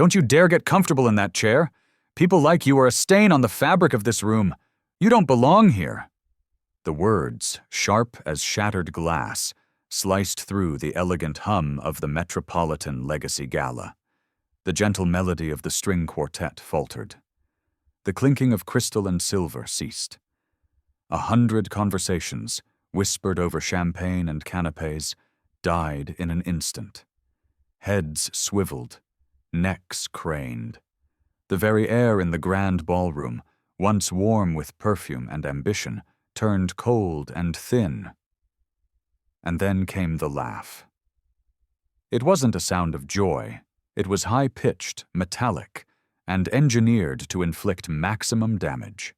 Don't you dare get comfortable in that chair. People like you are a stain on the fabric of this room. You don't belong here." The words, sharp as shattered glass, sliced through the elegant hum of the Metropolitan Legacy Gala. The gentle melody of the string quartet faltered. The clinking of crystal and silver ceased. 100 conversations, whispered over champagne and canapes, died in an instant. Heads swiveled, necks craned. The very air in the grand ballroom, once warm with perfume and ambition, turned cold and thin. And then came the laugh. It wasn't a sound of joy. It was high-pitched, metallic, and engineered to inflict maximum damage.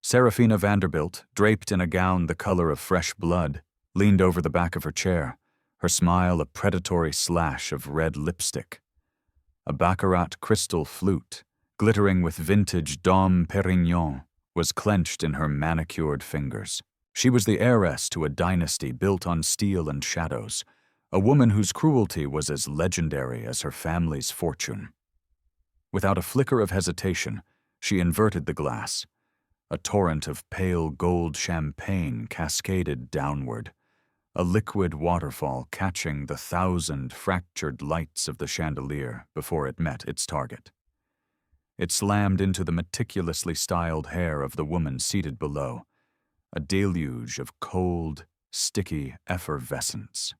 Saraphina Vanderbilt, draped in a gown the color of fresh blood, leaned over the back of her chair, her smile a predatory slash of red lipstick. A baccarat crystal flute, glittering with vintage Dom Perignon, was clenched in her manicured fingers. She was the heiress to a dynasty built on steel and shadows, a woman whose cruelty was as legendary as her family's fortune. Without a flicker of hesitation, she inverted the glass. A torrent of pale gold champagne cascaded downward, a liquid waterfall catching the 1,000 fractured lights of the chandelier before it met its target. It slammed into the meticulously styled hair of the woman seated below, a deluge of cold, sticky effervescence.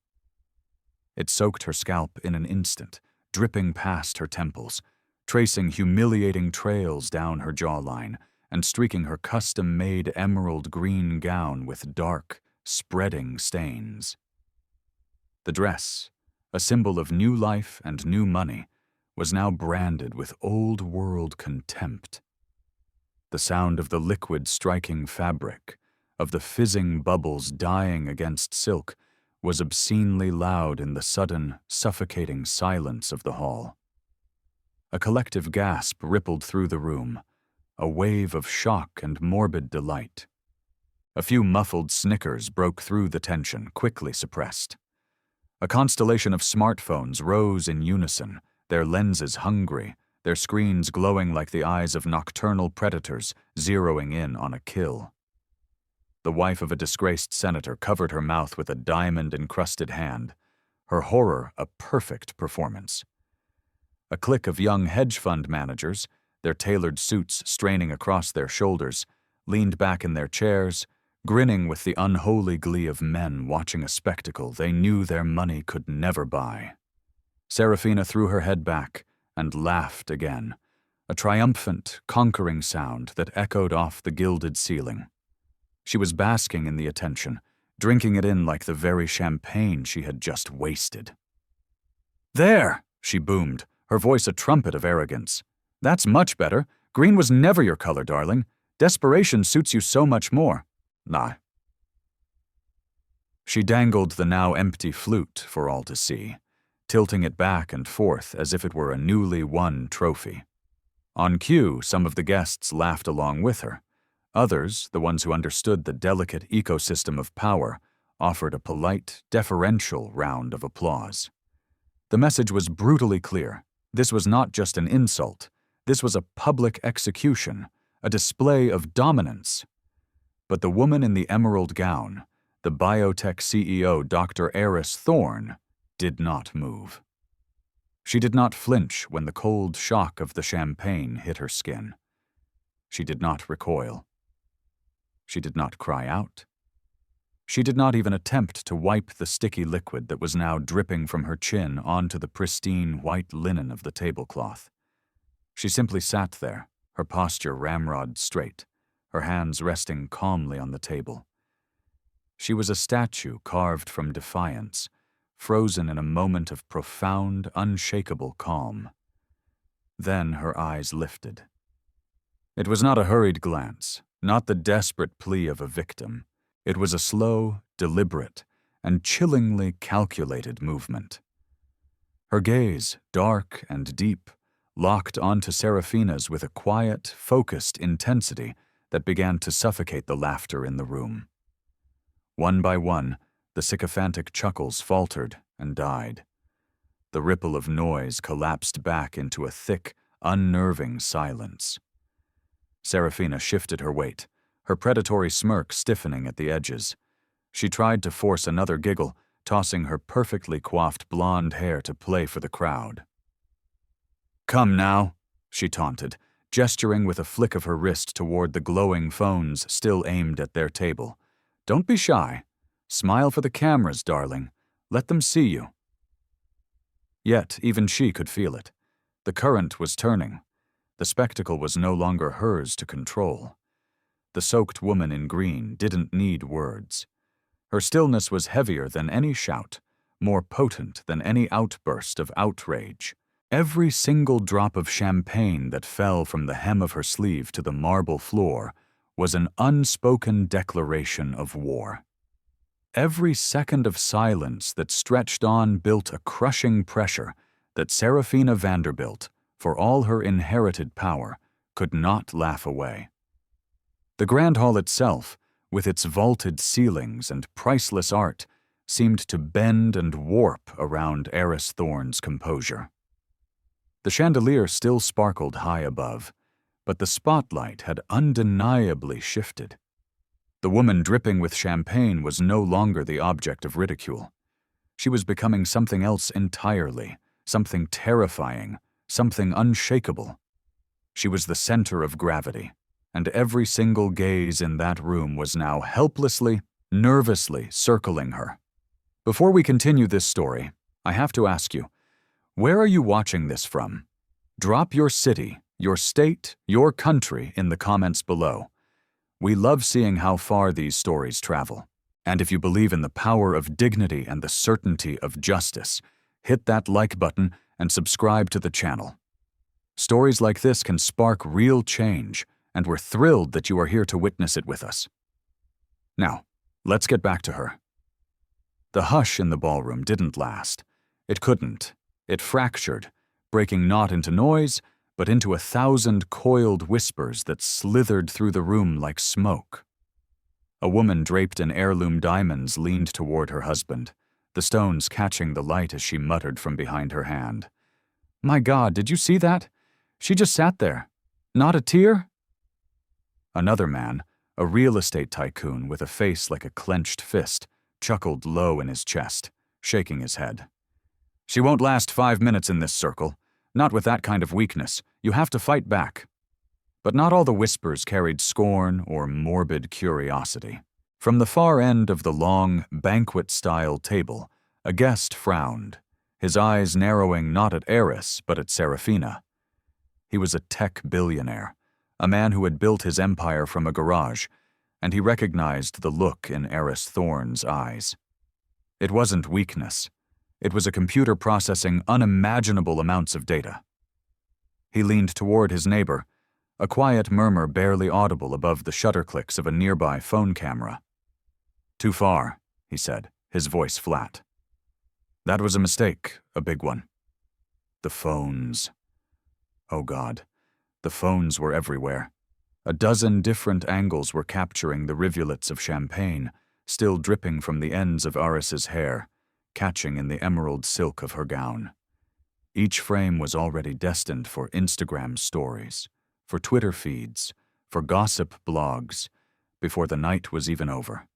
It soaked her scalp in an instant, dripping past her temples, tracing humiliating trails down her jawline, and streaking her custom-made emerald green gown with dark, spreading stains. The dress, a symbol of new life and new money, was now branded with old-world contempt. The sound of the liquid striking fabric, of the fizzing bubbles dying against silk, was obscenely loud in the sudden, suffocating silence of the hall. A collective gasp rippled through the room, a wave of shock and morbid delight. A few muffled snickers broke through the tension, quickly suppressed. A constellation of smartphones rose in unison, their lenses hungry, their screens glowing like the eyes of nocturnal predators zeroing in on a kill. The wife of a disgraced senator covered her mouth with a diamond-encrusted hand, her horror a perfect performance. A clique of young hedge fund managers, their tailored suits straining across their shoulders, leaned back in their chairs, grinning with the unholy glee of men watching a spectacle they knew their money could never buy. Saraphina threw her head back and laughed again, a triumphant, conquering sound that echoed off the gilded ceiling. She was basking in the attention, drinking it in like the very champagne she had just wasted. "There!" she boomed, her voice a trumpet of arrogance. "That's much better. Green was never your color, darling. Desperation suits you so much more." "Nah." She dangled the now empty flute for all to see, tilting it back and forth as if it were a newly won trophy. On cue, some of the guests laughed along with her. Others, the ones who understood the delicate ecosystem of power, offered a polite, deferential round of applause. The message was brutally clear. This was not just an insult. This was a public execution, a display of dominance. But the woman in the emerald gown, the biotech CEO Dr. Aerys Thorne, did not move. She did not flinch when the cold shock of the champagne hit her skin. She did not recoil. She did not cry out. She did not even attempt to wipe the sticky liquid that was now dripping from her chin onto the pristine white linen of the tablecloth. She simply sat there, her posture ramrod straight, her hands resting calmly on the table. She was a statue carved from defiance, frozen in a moment of profound, unshakable calm. Then her eyes lifted. It was not a hurried glance, not the desperate plea of a victim. It was a slow, deliberate, and chillingly calculated movement. Her gaze, dark and deep, locked onto Saraphina's with a quiet, focused intensity that began to suffocate the laughter in the room. One by one, the sycophantic chuckles faltered and died. The ripple of noise collapsed back into a thick, unnerving silence. Saraphina shifted her weight, her predatory smirk stiffening at the edges. She tried to force another giggle, tossing her perfectly coiffed blonde hair to play for the crowd. "Come now," she taunted, gesturing with a flick of her wrist toward the glowing phones still aimed at their table. "Don't be shy. Smile for the cameras, darling. Let them see you." Yet, even she could feel it. The current was turning. The spectacle was no longer hers to control. The soaked woman in green didn't need words. Her stillness was heavier than any shout, more potent than any outburst of outrage. Every single drop of champagne that fell from the hem of her sleeve to the marble floor was an unspoken declaration of war. Every second of silence that stretched on built a crushing pressure that Saraphina Vanderbilt, for all her inherited power, could not laugh away. The Grand Hall itself, with its vaulted ceilings and priceless art, seemed to bend and warp around Aerys Thorne's composure. The chandelier still sparkled high above, but the spotlight had undeniably shifted. The woman dripping with champagne was no longer the object of ridicule. She was becoming something else entirely, something terrifying, something unshakable. She was the center of gravity, and every single gaze in that room was now helplessly, nervously circling her. Before we continue this story, I have to ask you, where are you watching this from? Drop your city, your state, your country in the comments below. We love seeing how far these stories travel. And if you believe in the power of dignity and the certainty of justice, hit that like button and subscribe to the channel. Stories like this can spark real change, and we're thrilled that you are here to witness it with us. Now, let's get back to her. The hush in the ballroom didn't last. It couldn't. It fractured, breaking not into noise, but into 1,000 coiled whispers that slithered through the room like smoke. A woman draped in heirloom diamonds leaned toward her husband, the stones catching the light as she muttered from behind her hand. "My God, did you see that? She just sat there. Not a tear?" Another man, a real estate tycoon with a face like a clenched fist, chuckled low in his chest, shaking his head. "She won't last 5 minutes in this circle. Not with that kind of weakness. You have to fight back." But not all the whispers carried scorn or morbid curiosity. From the far end of the long, banquet-style table, a guest frowned, his eyes narrowing not at Aerys, but at Saraphina. He was a tech billionaire, a man who had built his empire from a garage, and he recognized the look in Aerys Thorne's eyes. It wasn't weakness. It was a computer processing unimaginable amounts of data. He leaned toward his neighbor, a quiet murmur barely audible above the shutter clicks of a nearby phone camera. "Too far," he said, his voice flat. "That was a mistake, a big one." The phones. Oh God, the phones were everywhere. A dozen different angles were capturing the rivulets of champagne, still dripping from the ends of Aerys's hair, catching in the emerald silk of her gown. Each frame was already destined for Instagram stories, for Twitter feeds, for gossip blogs, before the night was even over.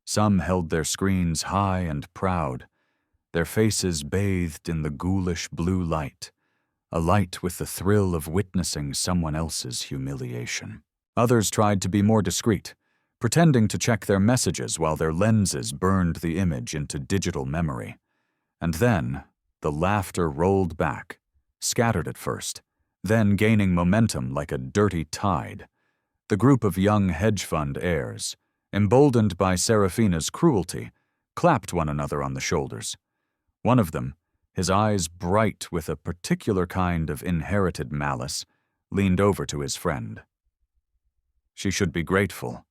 Some held their screens high and proud, their faces bathed in the ghoulish blue light, a light with the thrill of witnessing someone else's humiliation. Others tried to be more discreet, pretending to check their messages while their lenses burned the image into digital memory. And then, the laughter rolled back, scattered at first, then gaining momentum like a dirty tide. The group of young hedge fund heirs, emboldened by Saraphina's cruelty, clapped one another on the shoulders. One of them, his eyes bright with a particular kind of inherited malice, leaned over to his friend. "She should be grateful,"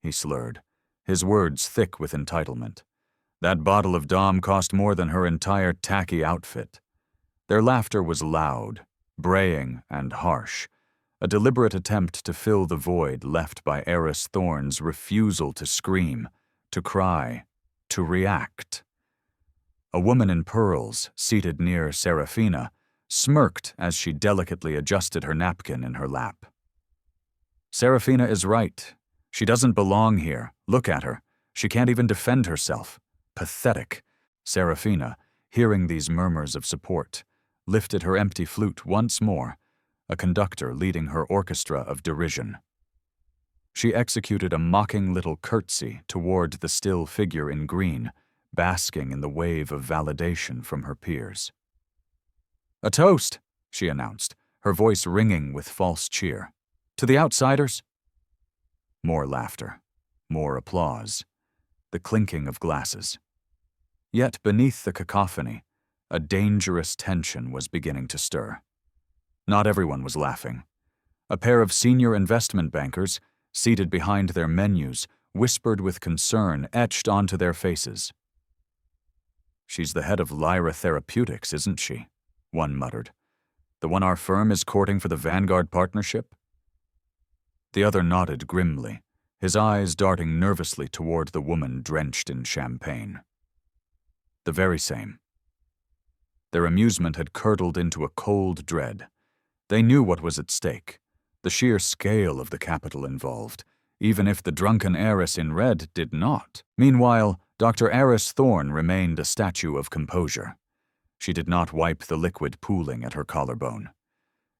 he slurred, his words thick with entitlement. "That bottle of Dom cost more than her entire tacky outfit." Their laughter was loud, braying, and harsh, a deliberate attempt to fill the void left by Aerys Thorne's refusal to scream, to cry, to react. A woman in pearls, seated near Saraphina, smirked as she delicately adjusted her napkin in her lap. Saraphina is right. She doesn't belong here. Look at her. She can't even defend herself. Pathetic. Saraphina, hearing these murmurs of support, lifted her empty flute once more, a conductor leading her orchestra of derision. She executed a mocking little curtsy toward the still figure in green, basking in the wave of validation from her peers. "A toast," she announced, her voice ringing with false cheer. "To the outsiders." More laughter, more applause, the clinking of glasses. Yet beneath the cacophony, a dangerous tension was beginning to stir. Not everyone was laughing. A pair of senior investment bankers, seated behind their menus, whispered with concern etched onto their faces. "She's the head of Lyra Therapeutics, isn't she?" one muttered. "The one our firm is courting for the Vanguard partnership?" The other nodded grimly, his eyes darting nervously toward the woman drenched in champagne. The very same. Their amusement had curdled into a cold dread. They knew what was at stake, the sheer scale of the capital involved, even if the drunken Aerys in red did not. Meanwhile, Dr. Aerys Thorne remained a statue of composure. She did not wipe the liquid pooling at her collarbone.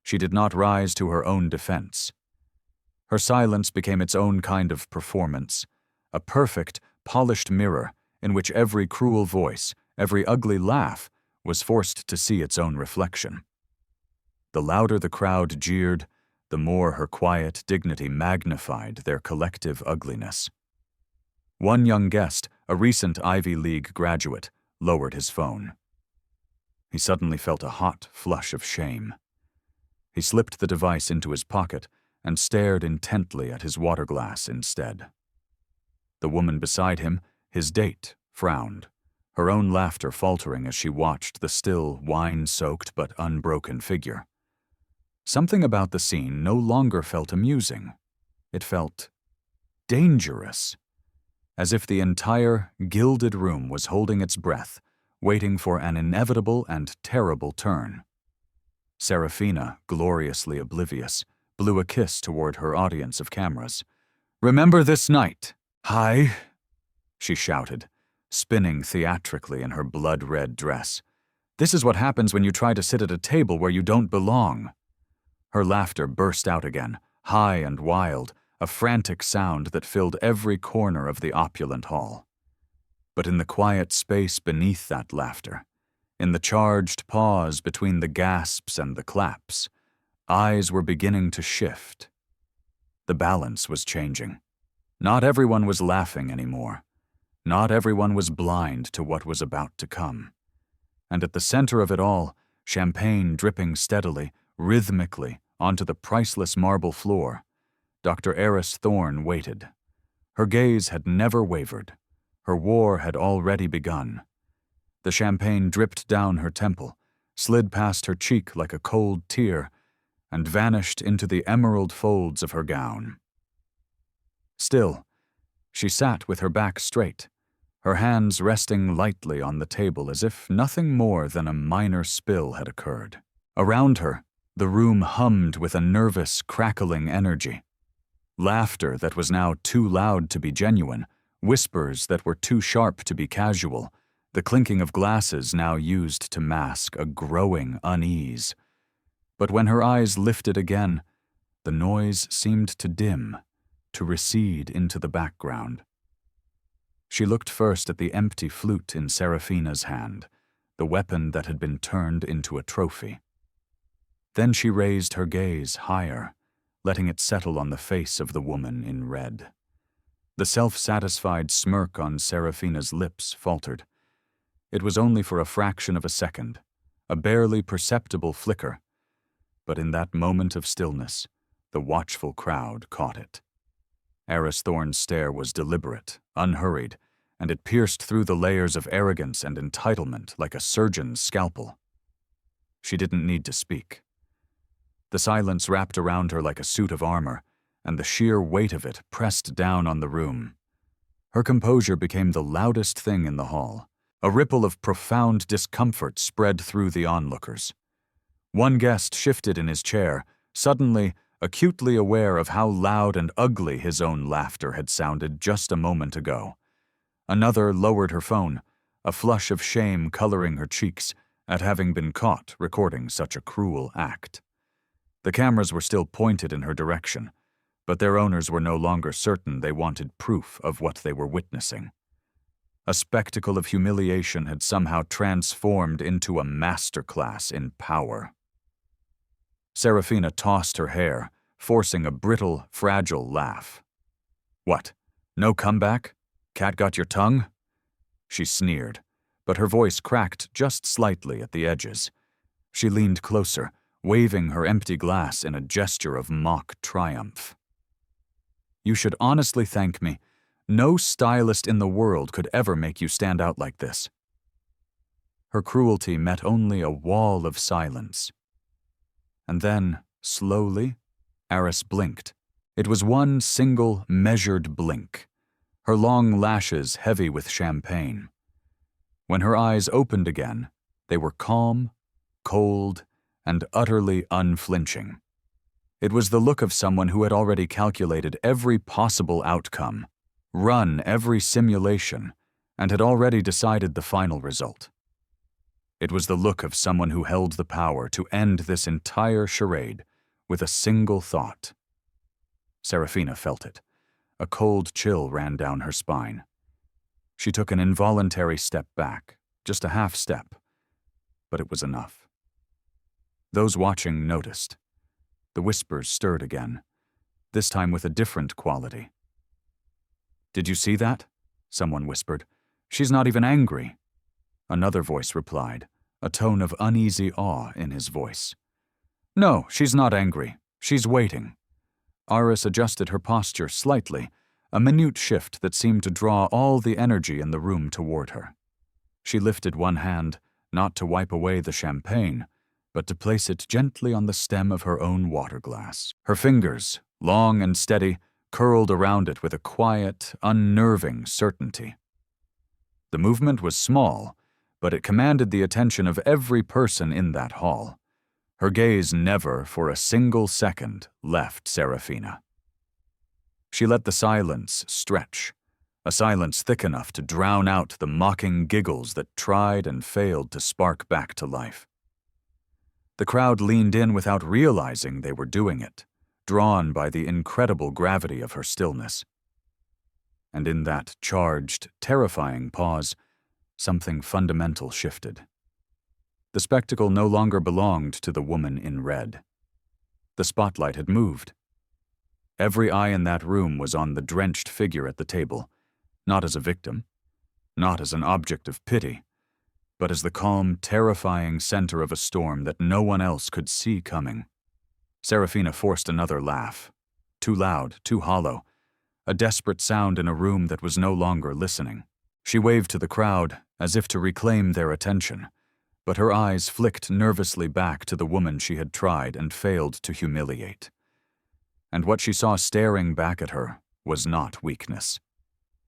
She did not rise to her own defense. Her silence became its own kind of performance, a perfect, polished mirror in which every cruel voice, every ugly laugh, was forced to see its own reflection. The louder the crowd jeered, the more her quiet dignity magnified their collective ugliness. One young guest, a recent Ivy League graduate, lowered his phone. He suddenly felt a hot flush of shame. He slipped the device into his pocket and stared intently at his water glass instead. The woman beside him, his date, frowned, her own laughter faltering as she watched the still, wine-soaked but unbroken figure. Something about the scene no longer felt amusing. It felt dangerous, as if the entire, gilded room was holding its breath, waiting for an inevitable and terrible turn. Saraphina, gloriously oblivious, blew a kiss toward her audience of cameras. "Remember this night. Hi," she shouted, spinning theatrically in her blood-red dress. "This is what happens when you try to sit at a table where you don't belong." Her laughter burst out again, high and wild, a frantic sound that filled every corner of the opulent hall. But in the quiet space beneath that laughter, in the charged pause between the gasps and the claps, eyes were beginning to shift. The balance was changing. Not everyone was laughing anymore. Not everyone was blind to what was about to come. And at the center of it all, champagne dripping steadily, rhythmically, onto the priceless marble floor, Dr. Aerys Thorne waited. Her gaze had never wavered. Her war had already begun. The champagne dripped down her temple, slid past her cheek like a cold tear, and vanished into the emerald folds of her gown. Still, she sat with her back straight, her hands resting lightly on the table as if nothing more than a minor spill had occurred. Around her, the room hummed with a nervous, crackling energy. Laughter that was now too loud to be genuine, whispers that were too sharp to be casual, the clinking of glasses now used to mask a growing unease. But when her eyes lifted again, the noise seemed to dim, to recede into the background. She looked first at the empty flute in Saraphina's hand, the weapon that had been turned into a trophy. Then she raised her gaze higher, letting it settle on the face of the woman in red. The self-satisfied smirk on Saraphina's lips faltered. It was only for a fraction of a second, a barely perceptible flicker, but in that moment of stillness, the watchful crowd caught it. Aerys Thorne's stare was deliberate, unhurried, and it pierced through the layers of arrogance and entitlement like a surgeon's scalpel. She didn't need to speak. The silence wrapped around her like a suit of armor, and the sheer weight of it pressed down on the room. Her composure became the loudest thing in the hall, A ripple of profound discomfort spread through the onlookers. One guest shifted in his chair, suddenly acutely aware of how loud and ugly his own laughter had sounded just a moment ago. Another lowered her phone, a flush of shame coloring her cheeks at having been caught recording such a cruel act. The cameras were still pointed in her direction, but their owners were no longer certain they wanted proof of what they were witnessing. A spectacle of humiliation had somehow transformed into a masterclass in power. Saraphina tossed her hair, forcing a brittle, fragile laugh. "What? No comeback? Cat got your tongue?" She sneered, but her voice cracked just slightly at the edges. She leaned closer, waving her empty glass in a gesture of mock triumph. "You should honestly thank me. No stylist in the world could ever make you stand out like this." Her cruelty met only a wall of silence. And then, slowly, Aerys blinked. It was one single, measured blink, her long lashes heavy with champagne. When her eyes opened again, they were calm, cold, and utterly unflinching. It was the look of someone who had already calculated every possible outcome, run every simulation, and had already decided the final result. It was the look of someone who held the power to end this entire charade with a single thought. Saraphina felt it. A cold chill ran down her spine. She took an involuntary step back, just a half step, but it was enough. Those watching noticed. The whispers stirred again, this time with a different quality. "Did you see that?" someone whispered. "She's not even angry." Another voice replied, a tone of uneasy awe in his voice. "No, she's not angry. She's waiting." Aerys adjusted her posture slightly, a minute shift that seemed to draw all the energy in the room toward her. She lifted one hand, not to wipe away the champagne, but to place it gently on the stem of her own water glass. Her fingers, long and steady, curled around it with a quiet, unnerving certainty. The movement was small, but it commanded the attention of every person in that hall. Her gaze never, for a single second, left Saraphina. She let the silence stretch, a silence thick enough to drown out the mocking giggles that tried and failed to spark back to life. The crowd leaned in without realizing they were doing it, drawn by the incredible gravity of her stillness. And in that charged, terrifying pause, something fundamental shifted. The spectacle no longer belonged to the woman in red. The spotlight had moved. Every eye in that room was on the drenched figure at the table, not as a victim, not as an object of pity, but as the calm, terrifying center of a storm that no one else could see coming. Saraphina forced another laugh, too loud, too hollow, a desperate sound in a room that was no longer listening. She waved to the crowd, as if to reclaim their attention, but her eyes flicked nervously back to the woman she had tried and failed to humiliate. And what she saw staring back at her was not weakness.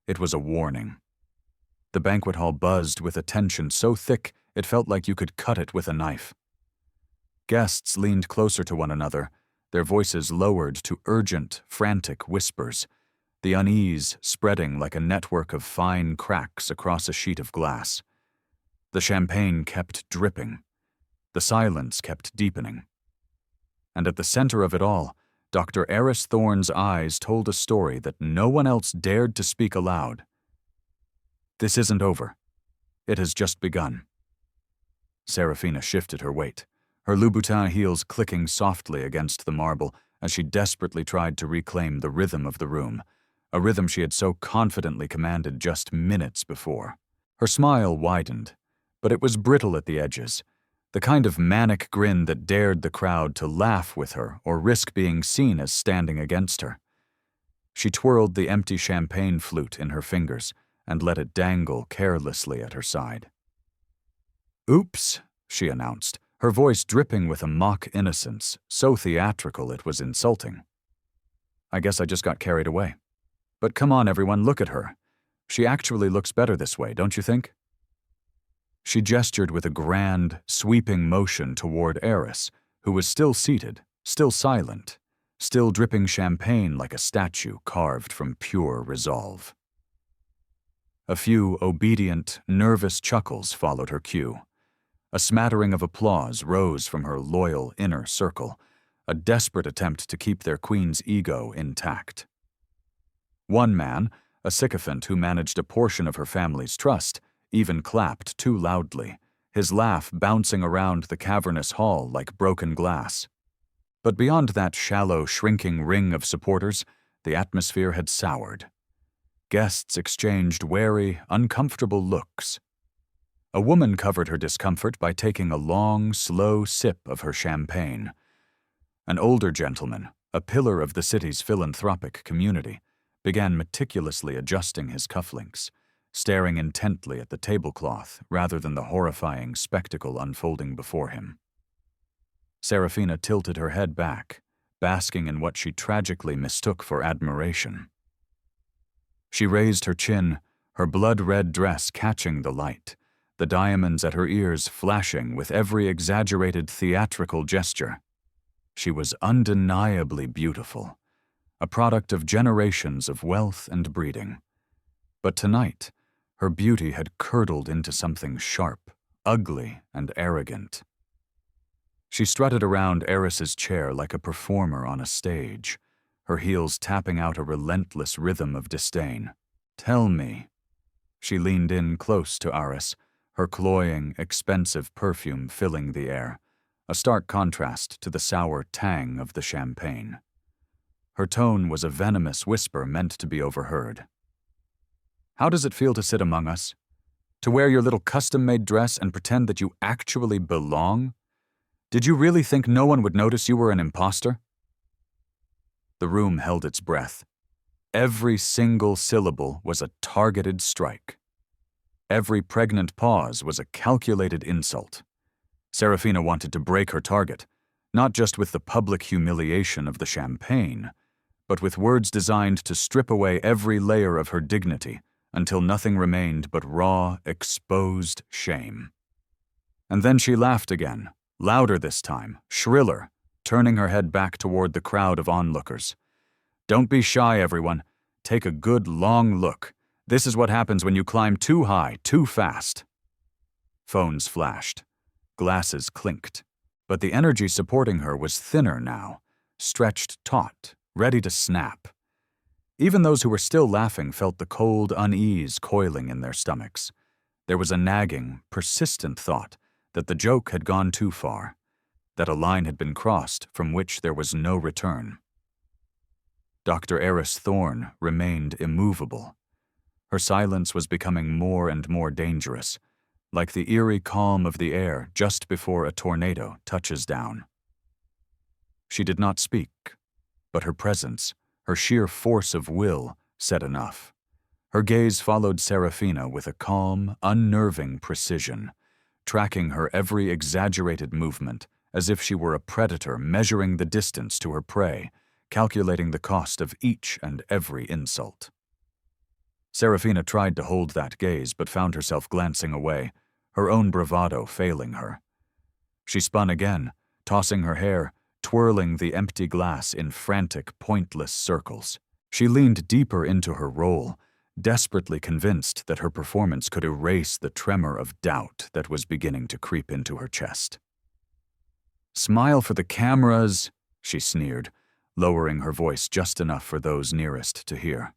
It was a warning. The banquet hall buzzed with a tension so thick it felt like you could cut it with a knife. Guests leaned closer to one another, their voices lowered to urgent, frantic whispers, the unease spreading like a network of fine cracks across a sheet of glass. The champagne kept dripping. The silence kept deepening. And at the center of it all, Dr. Aerys Thorne's eyes told a story that no one else dared to speak aloud. This isn't over. It has just begun. Saraphina shifted her weight, her Louboutin heels clicking softly against the marble as she desperately tried to reclaim the rhythm of the room, a rhythm she had so confidently commanded just minutes before. Her smile widened, but it was brittle at the edges, the kind of manic grin that dared the crowd to laugh with her or risk being seen as standing against her. She twirled the empty champagne flute in her fingers and let it dangle carelessly at her side. "Oops," she announced, her voice dripping with a mock innocence, so theatrical it was insulting. "I guess I just got carried away. But come on, everyone, look at her. She actually looks better this way, don't you think?" She gestured with a grand, sweeping motion toward Aerys, who was still seated, still silent, still dripping champagne like a statue carved from pure resolve. A few obedient, nervous chuckles followed her cue. A smattering of applause rose from her loyal inner circle, a desperate attempt to keep their queen's ego intact. One man, a sycophant who managed a portion of her family's trust, even clapped too loudly, his laugh bouncing around the cavernous hall like broken glass. But beyond that shallow, shrinking ring of supporters, the atmosphere had soured. Guests exchanged wary, uncomfortable looks. A woman covered her discomfort by taking a long, slow sip of her champagne. An older gentleman, a pillar of the city's philanthropic community, began meticulously adjusting his cufflinks, staring intently at the tablecloth rather than the horrifying spectacle unfolding before him. Saraphina tilted her head back, basking in what she tragically mistook for admiration. She raised her chin, her blood-red dress catching the light, the diamonds at her ears flashing with every exaggerated theatrical gesture. She was undeniably beautiful, a product of generations of wealth and breeding. But tonight, her beauty had curdled into something sharp, ugly, and arrogant. She strutted around Aerys's chair like a performer on a stage, her heels tapping out a relentless rhythm of disdain. "Tell me." She leaned in close to Aerys, her cloying, expensive perfume filling the air, a stark contrast to the sour tang of the champagne. Her tone was a venomous whisper meant to be overheard. "How does it feel to sit among us? To wear your little custom-made dress and pretend that you actually belong? Did you really think no one would notice you were an imposter?" The room held its breath. Every single syllable was a targeted strike. Every pregnant pause was a calculated insult. Saraphina wanted to break her target, not just with the public humiliation of the champagne, but with words designed to strip away every layer of her dignity until nothing remained but raw, exposed shame. And then she laughed again, louder this time, shriller, turning her head back toward the crowd of onlookers. "Don't be shy, everyone. Take a good, long look. This is what happens when you climb too high, too fast." Phones flashed. Glasses clinked. But the energy supporting her was thinner now, stretched taut, ready to snap. Even those who were still laughing felt the cold unease coiling in their stomachs. There was a nagging, persistent thought that the joke had gone too far, that a line had been crossed from which there was no return. Dr. Aerys Thorne remained immovable. Her silence was becoming more and more dangerous, like the eerie calm of the air just before a tornado touches down. She did not speak, but her presence, her sheer force of will, said enough. Her gaze followed Saraphina with a calm, unnerving precision, tracking her every exaggerated movement as if she were a predator measuring the distance to her prey, calculating the cost of each and every insult. Saraphina tried to hold that gaze but found herself glancing away, her own bravado failing her. She spun again, tossing her hair, twirling the empty glass in frantic, pointless circles. She leaned deeper into her role, desperately convinced that her performance could erase the tremor of doubt that was beginning to creep into her chest. "Smile for the cameras," she sneered, lowering her voice just enough for those nearest to hear.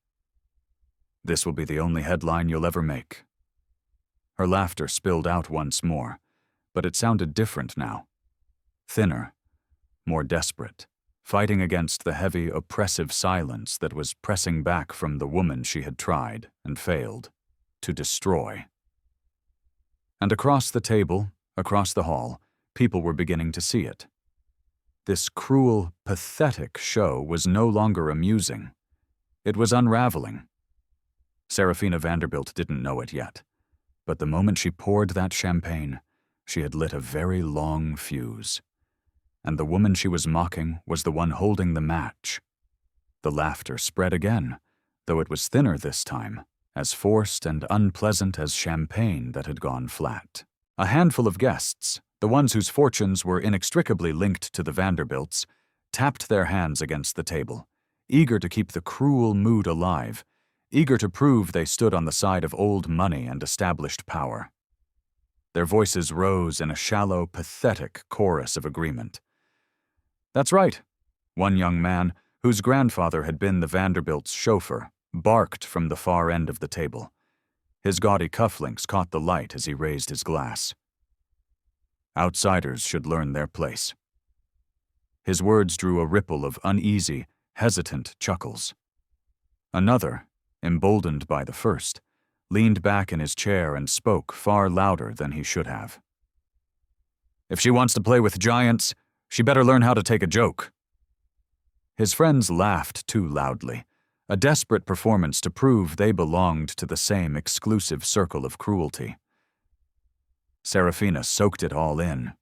"This will be the only headline you'll ever make." Her laughter spilled out once more, but it sounded different now. Thinner, more desperate, fighting against the heavy, oppressive silence that was pressing back from the woman she had tried, and failed, to destroy. And across the table, across the hall, people were beginning to see it. This cruel, pathetic show was no longer amusing. It was unraveling. Saraphina Vanderbilt didn't know it yet, but the moment she poured that champagne, she had lit a very long fuse. And the woman she was mocking was the one holding the match. The laughter spread again, though it was thinner this time, as forced and unpleasant as champagne that had gone flat. A handful of guests, the ones whose fortunes were inextricably linked to the Vanderbilts, tapped their hands against the table, eager to keep the cruel mood alive, eager to prove they stood on the side of old money and established power. Their voices rose in a shallow, pathetic chorus of agreement. "That's right," one young man, whose grandfather had been the Vanderbilts' chauffeur, barked from the far end of the table. His gaudy cufflinks caught the light as he raised his glass. "Outsiders should learn their place." His words drew a ripple of uneasy, hesitant chuckles. Another, emboldened by the first, leaned back in his chair and spoke far louder than he should have. "If she wants to play with giants, she better learn how to take a joke." His friends laughed too loudly, a desperate performance to prove they belonged to the same exclusive circle of cruelty. Saraphina soaked it all in.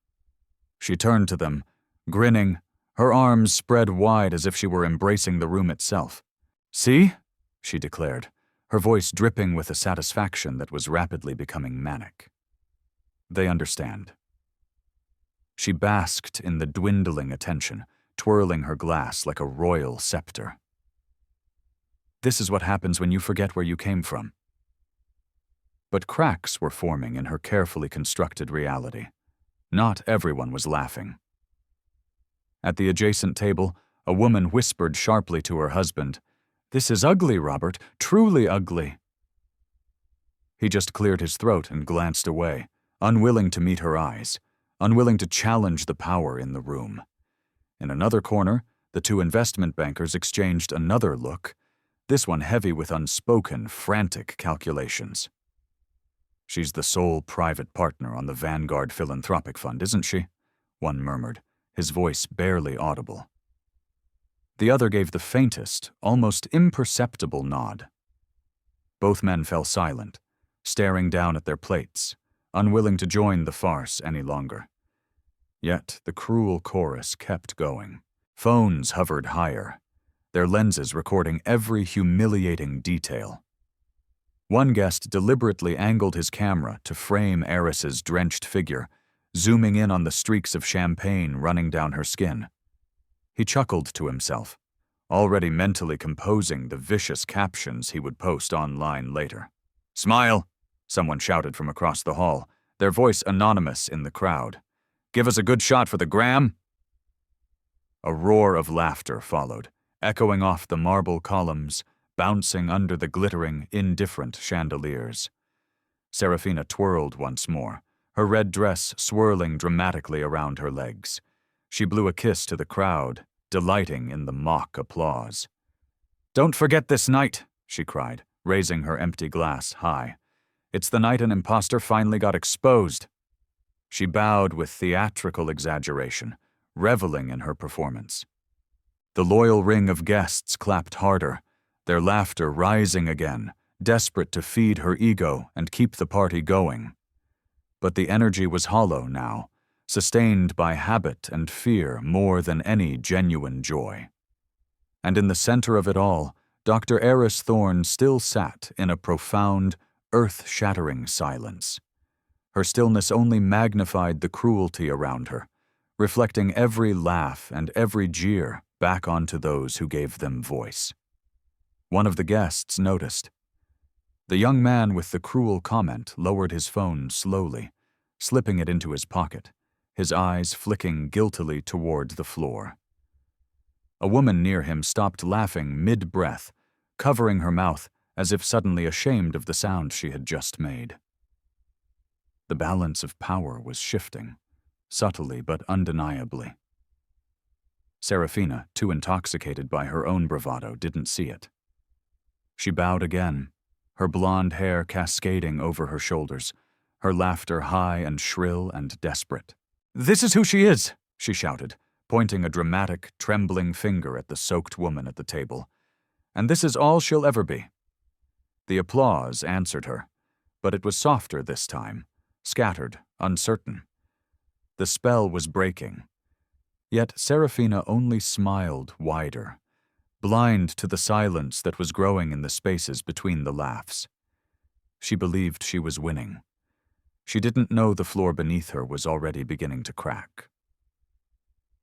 She turned to them, grinning, her arms spread wide as if she were embracing the room itself. "See?" she declared, her voice dripping with a satisfaction that was rapidly becoming manic. "They understand." She basked in the dwindling attention, twirling her glass like a royal scepter. "This is what happens when you forget where you came from." But cracks were forming in her carefully constructed reality. Not everyone was laughing. At the adjacent table, a woman whispered sharply to her husband, "This is ugly, Robert, truly ugly." He just cleared his throat and glanced away, unwilling to meet her eyes, unwilling to challenge the power in the room. In another corner, the two investment bankers exchanged another look, this one heavy with unspoken, frantic calculations. "She's the sole private partner on the Vanguard Philanthropic Fund, isn't she?" one murmured, his voice barely audible. The other gave the faintest, almost imperceptible nod. Both men fell silent, staring down at their plates, unwilling to join the farce any longer. Yet the cruel chorus kept going. Phones hovered higher, their lenses recording every humiliating detail. One guest deliberately angled his camera to frame Aerys's drenched figure, zooming in on the streaks of champagne running down her skin. He chuckled to himself, already mentally composing the vicious captions he would post online later. "Smile," someone shouted from across the hall, their voice anonymous in the crowd. "Give us a good shot for the gram." A roar of laughter followed, echoing off the marble columns, bouncing under the glittering, indifferent chandeliers. Saraphina twirled once more, her red dress swirling dramatically around her legs. She blew a kiss to the crowd, delighting in the mock applause. "Don't forget this night," she cried, raising her empty glass high. "It's the night an imposter finally got exposed." She bowed with theatrical exaggeration, reveling in her performance. The loyal ring of guests clapped harder, their laughter rising again, desperate to feed her ego and keep the party going. But the energy was hollow now, sustained by habit and fear more than any genuine joy. And in the center of it all, Dr. Aerys Thorne still sat in a profound, earth-shattering silence. Her stillness only magnified the cruelty around her, reflecting every laugh and every jeer back onto those who gave them voice. One of the guests noticed. The young man with the cruel comment lowered his phone slowly, slipping it into his pocket, his eyes flicking guiltily toward the floor. A woman near him stopped laughing mid-breath, covering her mouth as if suddenly ashamed of the sound she had just made. The balance of power was shifting, subtly but undeniably. Saraphina, too intoxicated by her own bravado, didn't see it. She bowed again, her blonde hair cascading over her shoulders, her laughter high and shrill and desperate. "This is who she is," she shouted, pointing a dramatic, trembling finger at the soaked woman at the table. "And this is all she'll ever be." The applause answered her, but it was softer this time, scattered, uncertain. The spell was breaking. Yet Saraphina only smiled wider, blind to the silence that was growing in the spaces between the laughs. She believed she was winning. She didn't know the floor beneath her was already beginning to crack.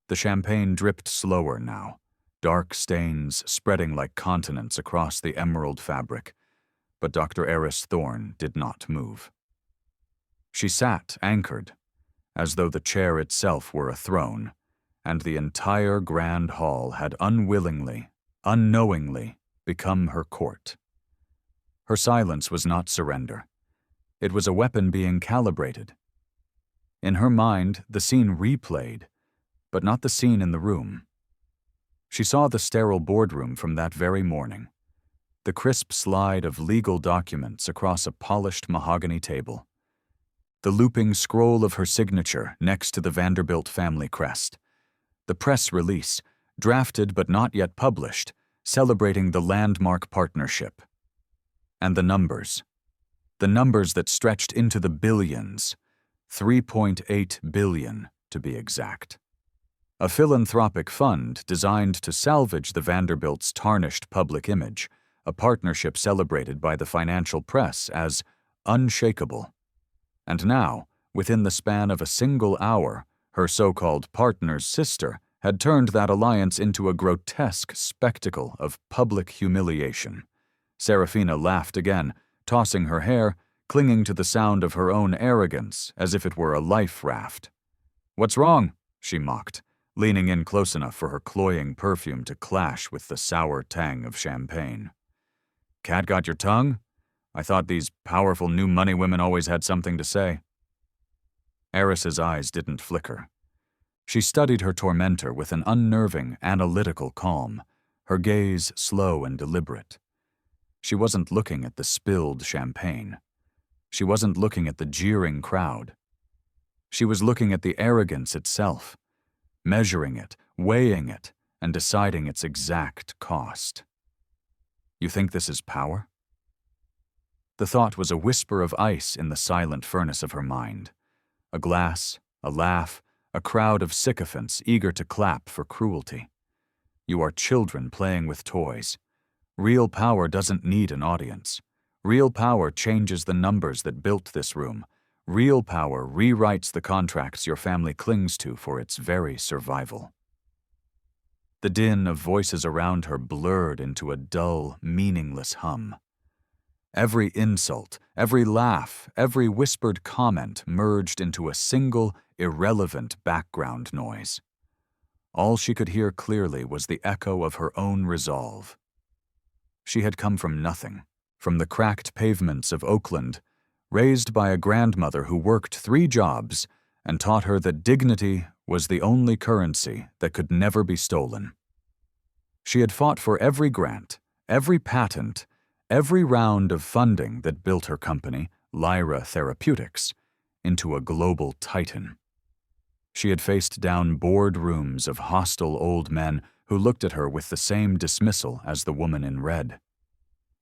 The champagne dripped slower now, dark stains spreading like continents across the emerald fabric, but Dr. Aerys Thorne did not move. She sat anchored, as though the chair itself were a throne, and the entire grand hall had unwillingly, unknowingly become her court. Her silence was not surrender. It was a weapon being calibrated. In her mind, the scene replayed, but not the scene in the room. She saw the sterile boardroom from that very morning, the crisp slide of legal documents across a polished mahogany table, the looping scroll of her signature next to the Vanderbilt family crest, the press release, drafted but not yet published, celebrating the landmark partnership. And the numbers that stretched into the billions, 3.8 billion to be exact. A philanthropic fund designed to salvage the Vanderbilt's tarnished public image, a partnership celebrated by the financial press as unshakable. And now, within the span of a single hour, her so-called partner's sister had turned that alliance into a grotesque spectacle of public humiliation. Saraphina laughed again, tossing her hair, clinging to the sound of her own arrogance as if it were a life raft. "What's wrong?" she mocked, leaning in close enough for her cloying perfume to clash with the sour tang of champagne. "Cat got your tongue? I thought these powerful new money women always had something to say." Aerys's eyes didn't flicker. She studied her tormentor with an unnerving, analytical calm, her gaze slow and deliberate. She wasn't looking at the spilled champagne. She wasn't looking at the jeering crowd. She was looking at the arrogance itself, measuring it, weighing it, and deciding its exact cost. "You think this is power?" The thought was a whisper of ice in the silent furnace of her mind. A glass, a laugh, a crowd of sycophants eager to clap for cruelty. You are children playing with toys. Real power doesn't need an audience. Real power changes the numbers that built this room. Real power rewrites the contracts your family clings to for its very survival. The din of voices around her blurred into a dull, meaningless hum. Every insult, every laugh, every whispered comment merged into a single, irrelevant background noise. All she could hear clearly was the echo of her own resolve. She had come from nothing, from the cracked pavements of Oakland, raised by a grandmother who worked 3 jobs and taught her that dignity was the only currency that could never be stolen. She had fought for every grant, every patent, every round of funding that built her company, Lyra Therapeutics, into a global titan. She had faced down boardrooms of hostile old men who looked at her with the same dismissal as the woman in red.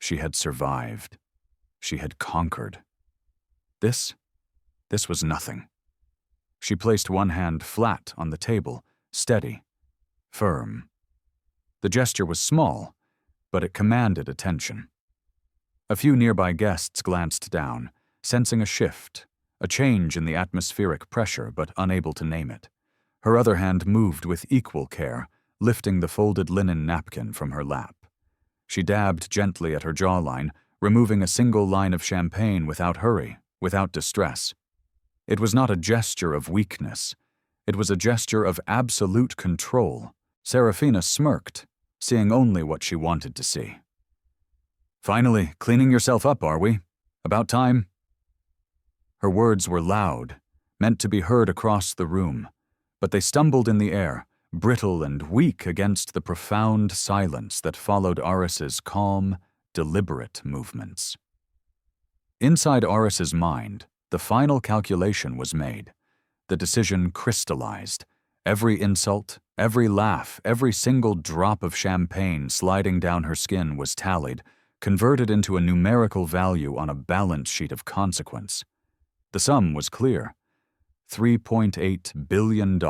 She had survived. She had conquered. This was nothing. She placed one hand flat on the table, steady, firm. The gesture was small, but it commanded attention. A few nearby guests glanced down, sensing a shift, a change in the atmospheric pressure, but unable to name it. Her other hand moved with equal care, lifting the folded linen napkin from her lap. She dabbed gently at her jawline, removing a single line of champagne without hurry, without distress. It was not a gesture of weakness. It was a gesture of absolute control. Saraphina smirked, seeing only what she wanted to see. "Finally, cleaning yourself up, are we? About time?" Her words were loud, meant to be heard across the room, but they stumbled in the air, brittle and weak against the profound silence that followed Aerys's calm, deliberate movements. Inside Aerys's mind, the final calculation was made. The decision crystallized. Every insult, every laugh, every single drop of champagne sliding down her skin was tallied, converted into a numerical value on a balance sheet of consequence. The sum was clear. $3.8 billion,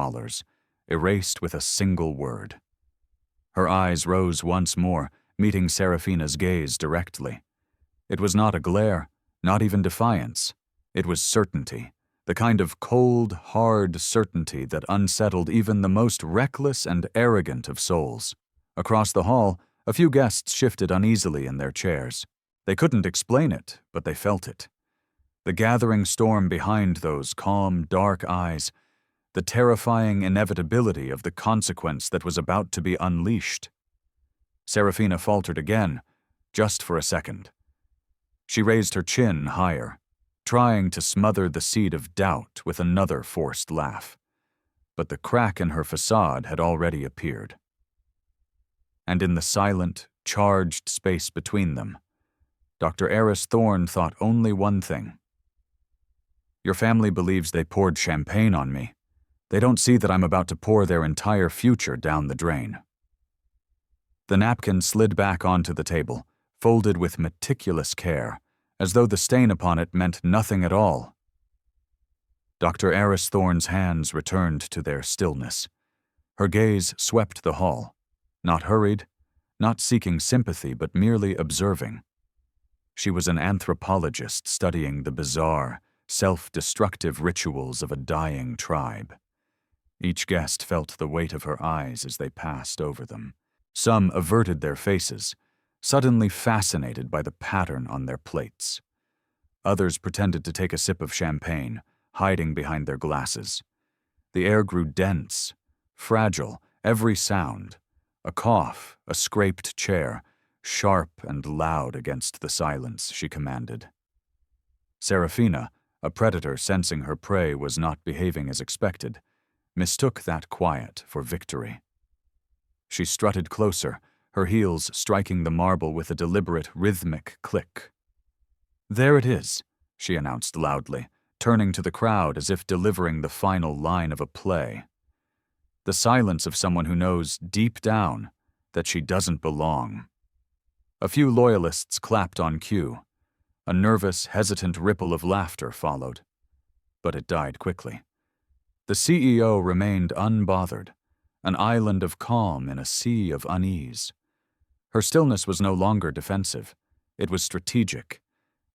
erased with a single word. Her eyes rose once more, meeting Saraphina's gaze directly. It was not a glare, not even defiance. It was certainty, the kind of cold, hard certainty that unsettled even the most reckless and arrogant of souls. Across the hall, a few guests shifted uneasily in their chairs. They couldn't explain it, but they felt it. The gathering storm behind those calm, dark eyes, the terrifying inevitability of the consequence that was about to be unleashed. Saraphina faltered again, just for a second. She raised her chin higher, trying to smother the seed of doubt with another forced laugh. But the crack in her facade had already appeared. And in the silent, charged space between them, Dr. Aerys Thorne thought only one thing. Your family believes they poured champagne on me. They don't see that I'm about to pour their entire future down the drain. The napkin slid back onto the table, folded with meticulous care, as though the stain upon it meant nothing at all. Dr. Aerys Thorne's hands returned to their stillness. Her gaze swept the hall, not hurried, not seeking sympathy, but merely observing. She was an anthropologist studying the bizarre, self-destructive rituals of a dying tribe. Each guest felt the weight of her eyes as they passed over them. Some averted their faces, suddenly fascinated by the pattern on their plates. Others pretended to take a sip of champagne, hiding behind their glasses. The air grew dense, fragile, every sound. A cough, a scraped chair, sharp and loud against the silence, she commanded. Saraphina, a predator sensing her prey was not behaving as expected, mistook that quiet for victory. She strutted closer, her heels striking the marble with a deliberate, rhythmic click. There it is, she announced loudly, turning to the crowd as if delivering the final line of a play. The silence of someone who knows, deep down, that she doesn't belong. A few loyalists clapped on cue. A nervous, hesitant ripple of laughter followed. But it died quickly. The CEO remained unbothered, an island of calm in a sea of unease. Her stillness was no longer defensive. It was strategic.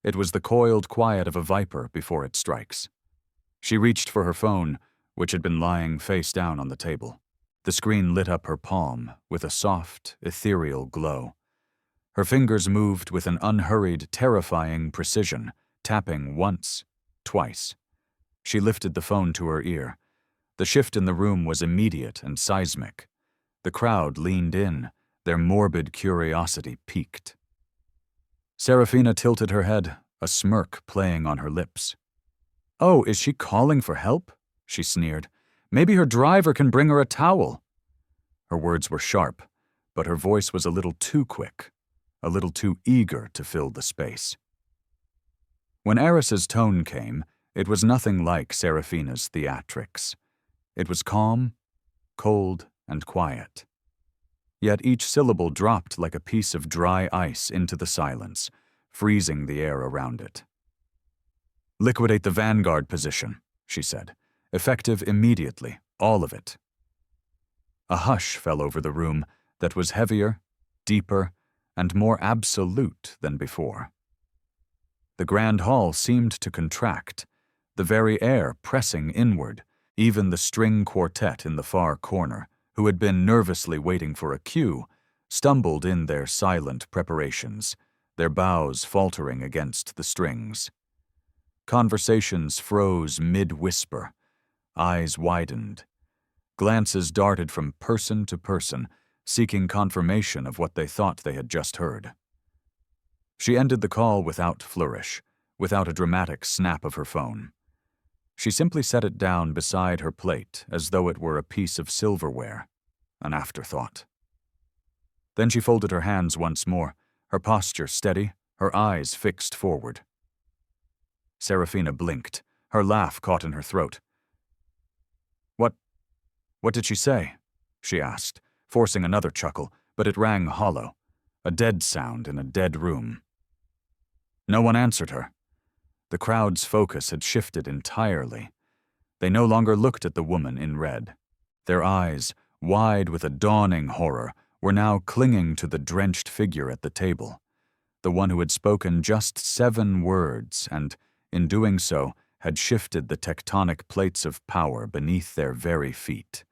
It was the coiled quiet of a viper before it strikes. She reached for her phone, which had been lying face down on the table. The screen lit up her palm with a soft, ethereal glow. Her fingers moved with an unhurried, terrifying precision, tapping once, twice. She lifted the phone to her ear. The shift in the room was immediate and seismic. The crowd leaned in, their morbid curiosity piqued. Saraphina tilted her head, a smirk playing on her lips. "Oh, is she calling for help?" she sneered. "Maybe her driver can bring her a towel." Her words were sharp, but her voice was a little too quick, a little too eager to fill the space. When Aerys's tone came, it was nothing like Saraphina's theatrics. It was calm, cold, and quiet. Yet each syllable dropped like a piece of dry ice into the silence, freezing the air around it. "Liquidate the vanguard position," she said. "Effective immediately, all of it." A hush fell over the room that was heavier, deeper, and more absolute than before. The grand hall seemed to contract, the very air pressing inward. Even the string quartet in the far corner, who had been nervously waiting for a cue, stumbled in their silent preparations, their bows faltering against the strings. Conversations froze mid-whisper, eyes widened. Glances darted from person to person, seeking confirmation of what they thought they had just heard. She ended the call without flourish, without a dramatic snap of her phone. She simply set it down beside her plate as though it were a piece of silverware, an afterthought. Then she folded her hands once more, her posture steady, her eyes fixed forward. Saraphina blinked, her laugh caught in her throat. What did she say?" she asked, forcing another chuckle, but it rang hollow, a dead sound in a dead room. No one answered her. The crowd's focus had shifted entirely. They no longer looked at the woman in red. Their eyes, wide with a dawning horror, were now clinging to the drenched figure at the table, the one who had spoken just 7 words and, in doing so, had shifted the tectonic plates of power beneath their very feet.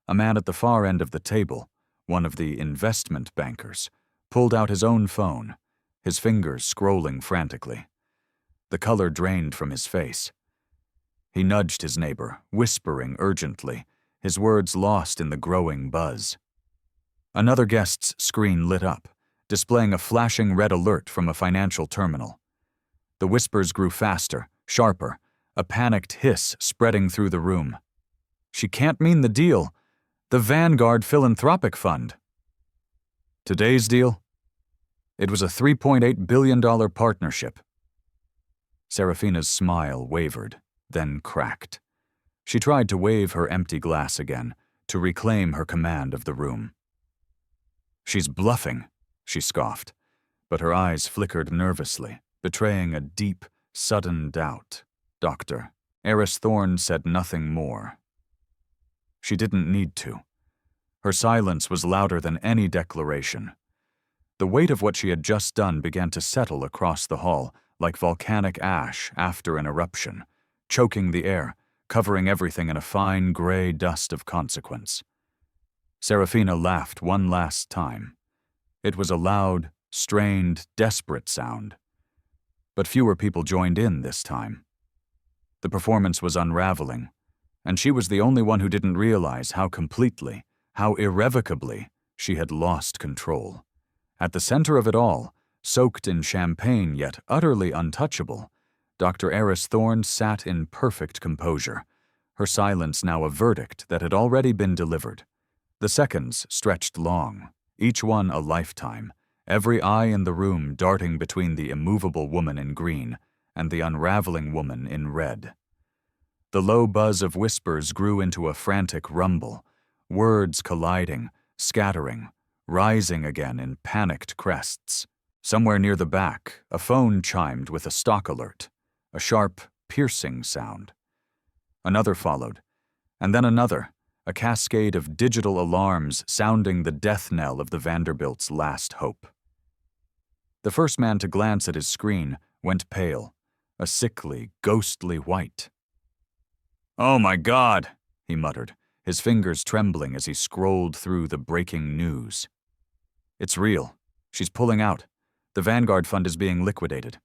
A man at the far end of the table, one of the investment bankers, pulled out his own phone, his fingers scrolling frantically. The color drained from his face. He nudged his neighbor, whispering urgently, his words lost in the growing buzz. Another guest's screen lit up, displaying a flashing red alert from a financial terminal. The whispers grew faster, sharper, a panicked hiss spreading through the room. She can't mean the deal. The Vanguard Philanthropic Fund. Today's deal? It was a $3.8 billion partnership. Saraphina's smile wavered, then cracked. She tried to wave her empty glass again, to reclaim her command of the room. She's bluffing, she scoffed, but her eyes flickered nervously, betraying a deep, sudden doubt. Dr. Aerys Thorne said nothing more. She didn't need to. Her silence was louder than any declaration. The weight of what she had just done began to settle across the hall like volcanic ash after an eruption, choking the air, covering everything in a fine gray dust of consequence. Saraphina laughed one last time. It was a loud, strained, desperate sound. But fewer people joined in this time. The performance was unraveling, and she was the only one who didn't realize how completely, how irrevocably, she had lost control. At the center of it all, soaked in champagne yet utterly untouchable, Dr. Aerys Thorne sat in perfect composure, her silence now a verdict that had already been delivered. The seconds stretched long, each one a lifetime, every eye in the room darting between the immovable woman in green and the unraveling woman in red. The low buzz of whispers grew into a frantic rumble, words colliding, scattering, rising again in panicked crests. Somewhere near the back, a phone chimed with a stock alert, a sharp, piercing sound. Another followed, and then another, a cascade of digital alarms sounding the death knell of the Vanderbilt's last hope. The first man to glance at his screen went pale, a sickly, ghostly white. "Oh my God," he muttered, his fingers trembling as he scrolled through the breaking news. "It's real. She's pulling out. The Vanguard Fund is being liquidated."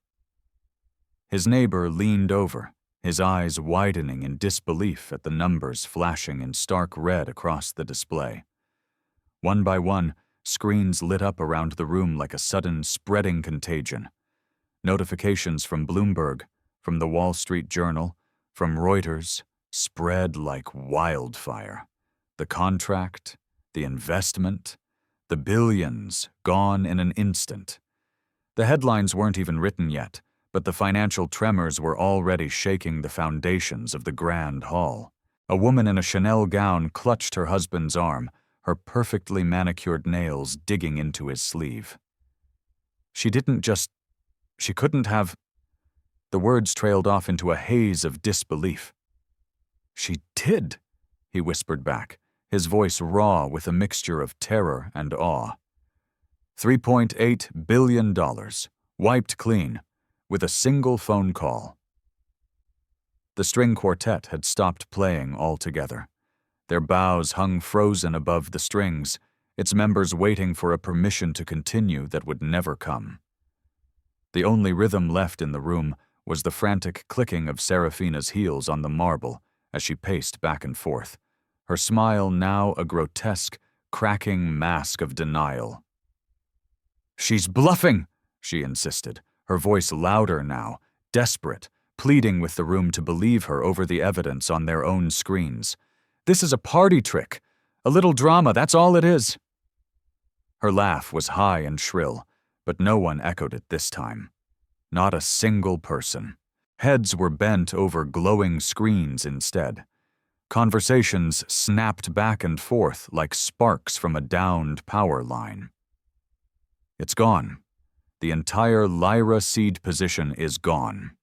His neighbor leaned over, his eyes widening in disbelief at the numbers flashing in stark red across the display. One by one, screens lit up around the room like a sudden spreading contagion. Notifications from Bloomberg, from the Wall Street Journal, from Reuters, spread like wildfire. The contract, the investment, the billions gone in an instant. The headlines weren't even written yet, but the financial tremors were already shaking the foundations of the grand hall. A woman in a Chanel gown clutched her husband's arm, her perfectly manicured nails digging into his sleeve. She couldn't have... The words trailed off into a haze of disbelief. "She did," he whispered back, his voice raw with a mixture of terror and awe. $3.8 billion, wiped clean, with a single phone call. The string quartet had stopped playing altogether. Their bows hung frozen above the strings, its members waiting for a permission to continue that would never come. The only rhythm left in the room was the frantic clicking of Saraphina's heels on the marble as she paced back and forth, her smile now a grotesque, cracking mask of denial. "She's bluffing," she insisted, her voice louder now, desperate, pleading with the room to believe her over the evidence on their own screens. "This is a party trick. A little drama, that's all it is." Her laugh was high and shrill, but no one echoed it this time. Not a single person. Heads were bent over glowing screens instead. Conversations snapped back and forth like sparks from a downed power line. "It's gone. The entire Lyra seed position is gone.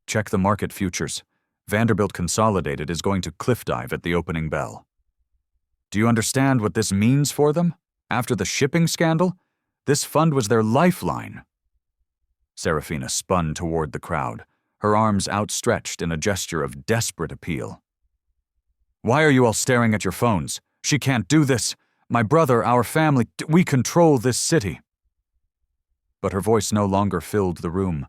Check the market futures. Vanderbilt Consolidated is going to cliff dive at the opening bell. Do you understand what this means for them? After the shipping scandal, this fund was their lifeline." Saraphina spun toward the crowd, her arms outstretched in a gesture of desperate appeal. "Why are you all staring at your phones? She can't do this. My brother, our family, we control this city." But her voice no longer filled the room.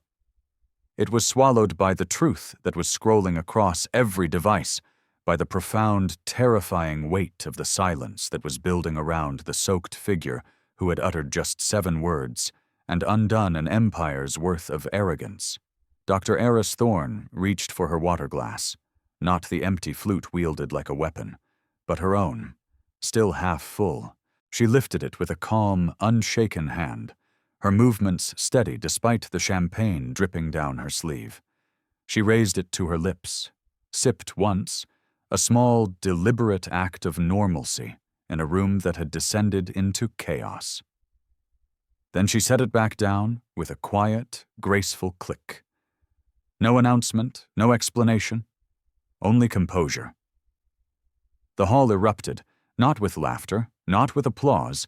It was swallowed by the truth that was scrolling across every device, by the profound, terrifying weight of the silence that was building around the soaked figure who had uttered just 7 words and undone an empire's worth of arrogance. Dr. Aerys Thorne reached for her water glass, not the empty flute wielded like a weapon, but her own, still half full. She lifted it with a calm, unshaken hand, her movements steady despite the champagne dripping down her sleeve. She raised it to her lips, sipped once, a small, deliberate act of normalcy in a room that had descended into chaos. Then she set it back down with a quiet, graceful click. No announcement, no explanation, only composure. The hall erupted, not with laughter, not with applause,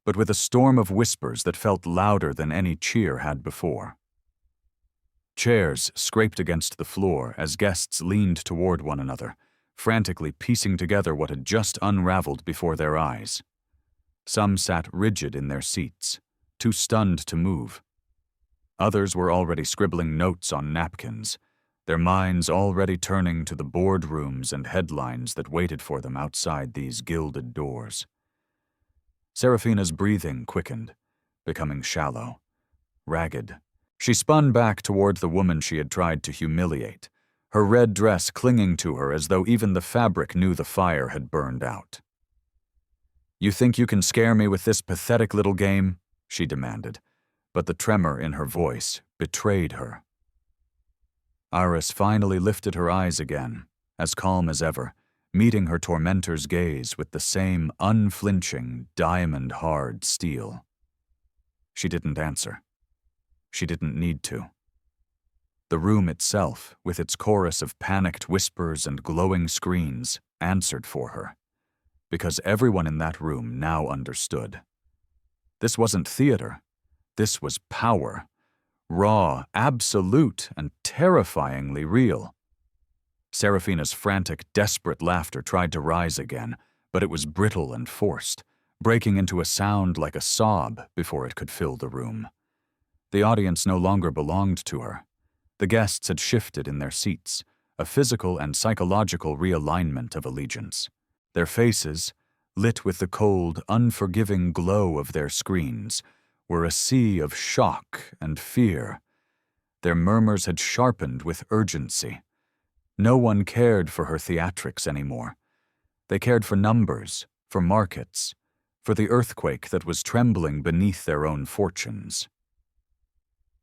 but with a storm of whispers that felt louder than any cheer had before. Chairs scraped against the floor as guests leaned toward one another, frantically piecing together what had just unraveled before their eyes. Some sat rigid in their seats, too stunned to move. Others were already scribbling notes on napkins, their minds already turning to the boardrooms and headlines that waited for them outside these gilded doors. Saraphina's breathing quickened, becoming shallow, ragged. She spun back toward the woman she had tried to humiliate, her red dress clinging to her as though even the fabric knew the fire had burned out. "You think you can scare me with this pathetic little game?" she demanded, but the tremor in her voice betrayed her. Aerys finally lifted her eyes again, as calm as ever, meeting her tormentor's gaze with the same unflinching, diamond-hard steel. She didn't answer. She didn't need to. The room itself, with its chorus of panicked whispers and glowing screens, answered for her, because everyone in that room now understood. This wasn't theater. This was power. Raw, absolute, and terrifyingly real. Saraphina's frantic, desperate laughter tried to rise again, but it was brittle and forced, breaking into a sound like a sob before it could fill the room. The audience no longer belonged to her. The guests had shifted in their seats, a physical and psychological realignment of allegiance. Their faces, lit with the cold, unforgiving glow of their screens, were a sea of shock and fear. Their murmurs had sharpened with urgency. No one cared for her theatrics anymore. They cared for numbers, for markets, for the earthquake that was trembling beneath their own fortunes.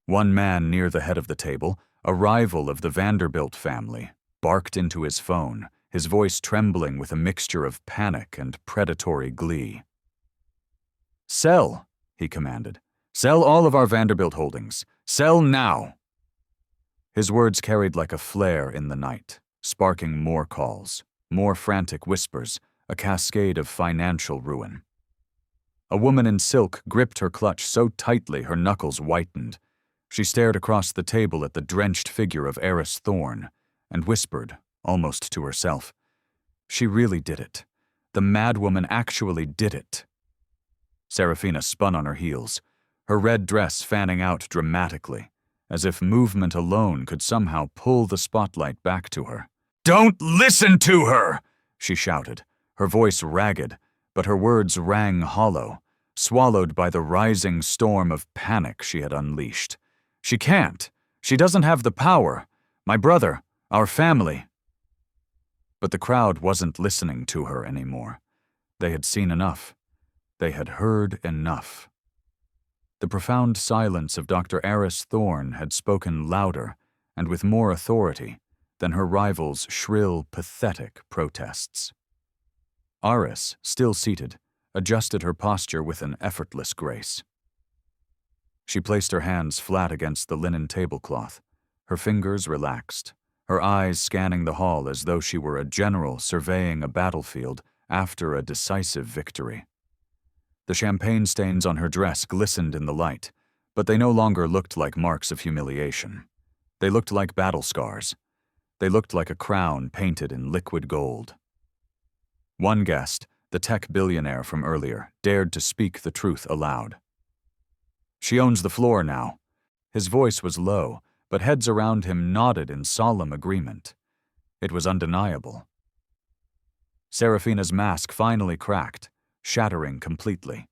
One man near the head of the table, a rival of the Vanderbilt family, barked into his phone, his voice trembling with a mixture of panic and predatory glee. "Sell," he commanded. "Sell all of our Vanderbilt holdings. Sell now." His words carried like a flare in the night, sparking more calls, more frantic whispers, a cascade of financial ruin. A woman in silk gripped her clutch so tightly her knuckles whitened. She stared across the table at the drenched figure of Aerys Thorne and whispered, almost to herself, "She really did it. The madwoman actually did it." Saraphina spun on her heels, her red dress fanning out dramatically, as if movement alone could somehow pull the spotlight back to her. "Don't listen to her!" she shouted, her voice ragged, but her words rang hollow, swallowed by the rising storm of panic she had unleashed. "She can't. She doesn't have the power. My brother, our family." But the crowd wasn't listening to her anymore. They had seen enough. They had heard enough. The profound silence of Dr. Aerys Thorne had spoken louder and with more authority than her rival's shrill, pathetic protests. Aerys, still seated, adjusted her posture with an effortless grace. She placed her hands flat against the linen tablecloth, her fingers relaxed, her eyes scanning the hall as though she were a general surveying a battlefield after a decisive victory. The champagne stains on her dress glistened in the light, But they no longer looked like marks of humiliation. They looked like battle scars. They looked like a crown painted in liquid gold. One guest, the tech billionaire from earlier, dared to speak the truth aloud. "She owns the floor now." His voice was low, but heads around him nodded in solemn agreement. It was undeniable. Saraphina's mask finally cracked, shattering completely.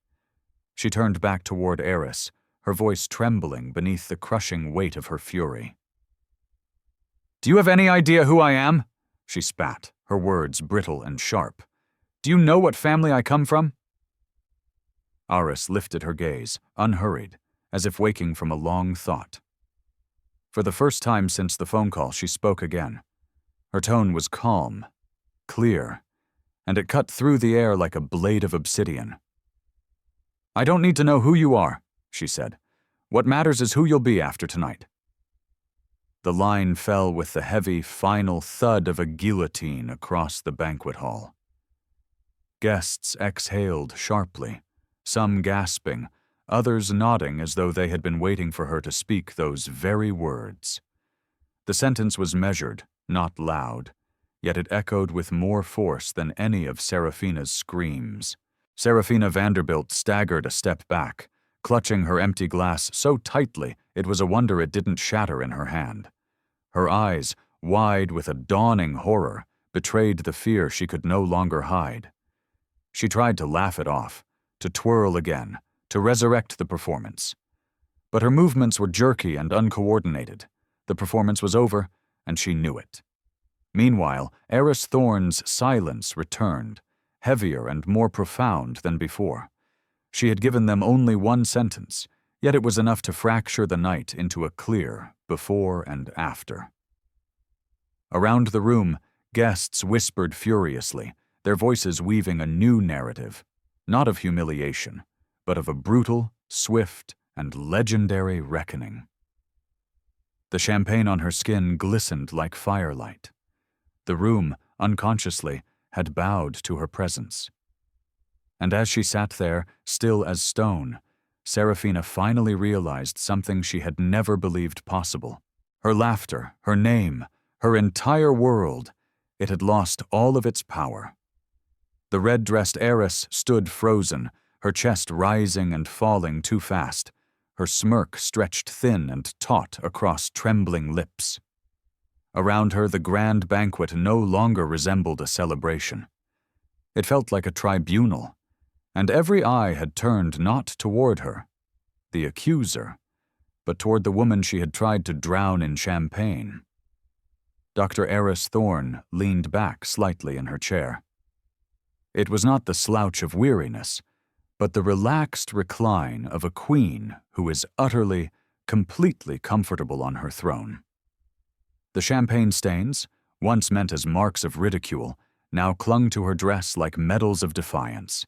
She turned back toward Aerys, her voice trembling beneath the crushing weight of her fury. "Do you have any idea who I am?" she spat, her words brittle and sharp. "Do you know what family I come from?" Aerys lifted her gaze, unhurried, as if waking from a long thought. For the first time since the phone call, she spoke again. Her tone was calm, clear, and it cut through the air like a blade of obsidian. "I don't need to know who you are," she said. "What matters is who you'll be after tonight." The line fell with the heavy, final thud of a guillotine across the banquet hall. Guests exhaled sharply, some gasping, others nodding as though they had been waiting for her to speak those very words. The sentence was measured, not loud, yet it echoed with more force than any of Saraphina's screams. Saraphina Vanderbilt staggered a step back, clutching her empty glass so tightly it was a wonder it didn't shatter in her hand. Her eyes, wide with a dawning horror, betrayed the fear she could no longer hide. She tried to laugh it off, to twirl again, to resurrect the performance. But her movements were jerky and uncoordinated. The performance was over, and she knew it. Meanwhile, Aerys Thorne's silence returned, heavier and more profound than before. She had given them only one sentence, yet it was enough to fracture the night into a clear before and after. Around the room, guests whispered furiously, their voices weaving a new narrative, not of humiliation, but of a brutal, swift, and legendary reckoning. The champagne on her skin glistened like firelight. The room, unconsciously, had bowed to her presence. And as she sat there, still as stone, Saraphina finally realized something she had never believed possible. Her laughter, her name, her entire world, it had lost all of its power. The red-dressed Aerys stood frozen, her chest rising and falling too fast, her smirk stretched thin and taut across trembling lips. Around her, the grand banquet no longer resembled a celebration. It felt like a tribunal, and every eye had turned not toward her, the accuser, but toward the woman she had tried to drown in champagne. Dr. Aerys Thorne leaned back slightly in her chair. It was not the slouch of weariness, but the relaxed recline of a queen who is utterly, completely comfortable on her throne. The champagne stains, once meant as marks of ridicule, now clung to her dress like medals of defiance.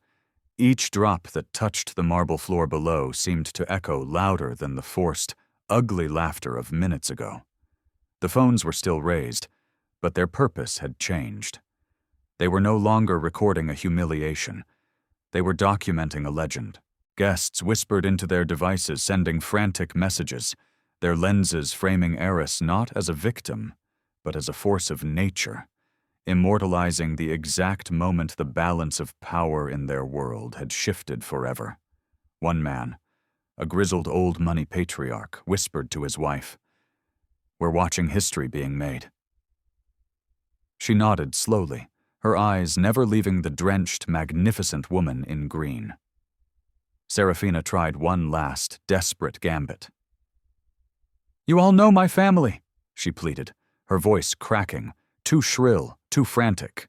Each drop that touched the marble floor below seemed to echo louder than the forced, ugly laughter of minutes ago. The phones were still raised, but their purpose had changed. They were no longer recording a humiliation. They were documenting a legend. Guests whispered into their devices, sending frantic messages, their lenses framing Aerys not as a victim, but as a force of nature, immortalizing the exact moment the balance of power in their world had shifted forever. One man, a grizzled old money patriarch, whispered to his wife, "We're watching history being made." She nodded slowly, her eyes never leaving the drenched, magnificent woman in green. Saraphina tried one last, desperate gambit. "You all know my family," she pleaded, her voice cracking, too shrill, too frantic.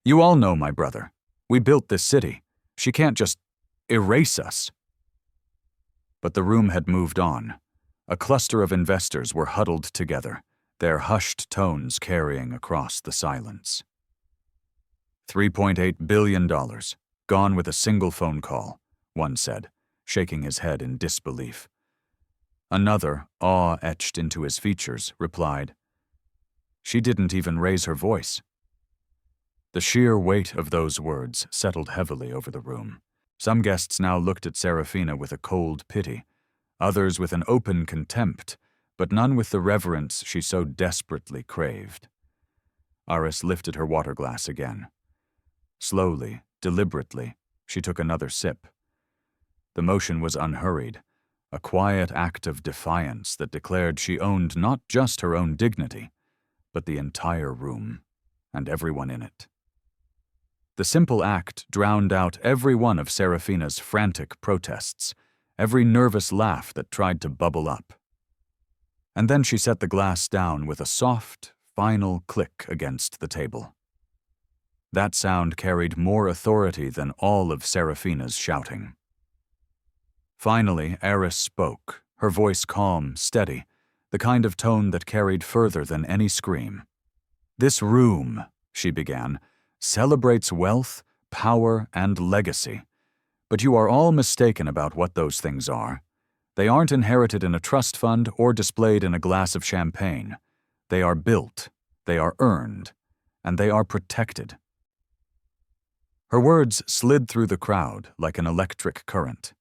"You all know my brother. We built this city. She can't just erase us." But the room had moved on. A cluster of investors were huddled together, their hushed tones carrying across the silence. $3.8 billion, gone with a single phone call, one said, shaking his head in disbelief. Another, awe etched into his features, replied, "She didn't even raise her voice." The sheer weight of those words settled heavily over the room. Some guests now looked at Saraphina with a cold pity, others with an open contempt, but none with the reverence she so desperately craved. Aerys lifted her water glass again. Slowly, deliberately, she took another sip. The motion was unhurried, a quiet act of defiance that declared she owned not just her own dignity, but the entire room, and everyone in it. The simple act drowned out every one of Saraphina's frantic protests, every nervous laugh that tried to bubble up. And then she set the glass down with a soft, final click against the table. That sound carried more authority than all of Saraphina's shouting. Finally, Aerys spoke, her voice calm, steady, the kind of tone that carried further than any scream. "This room," she began, "celebrates wealth, power, and legacy. But you are all mistaken about what those things are. They aren't inherited in a trust fund or displayed in a glass of champagne. They are built, they are earned, and they are protected." Her words slid through the crowd like an electric current.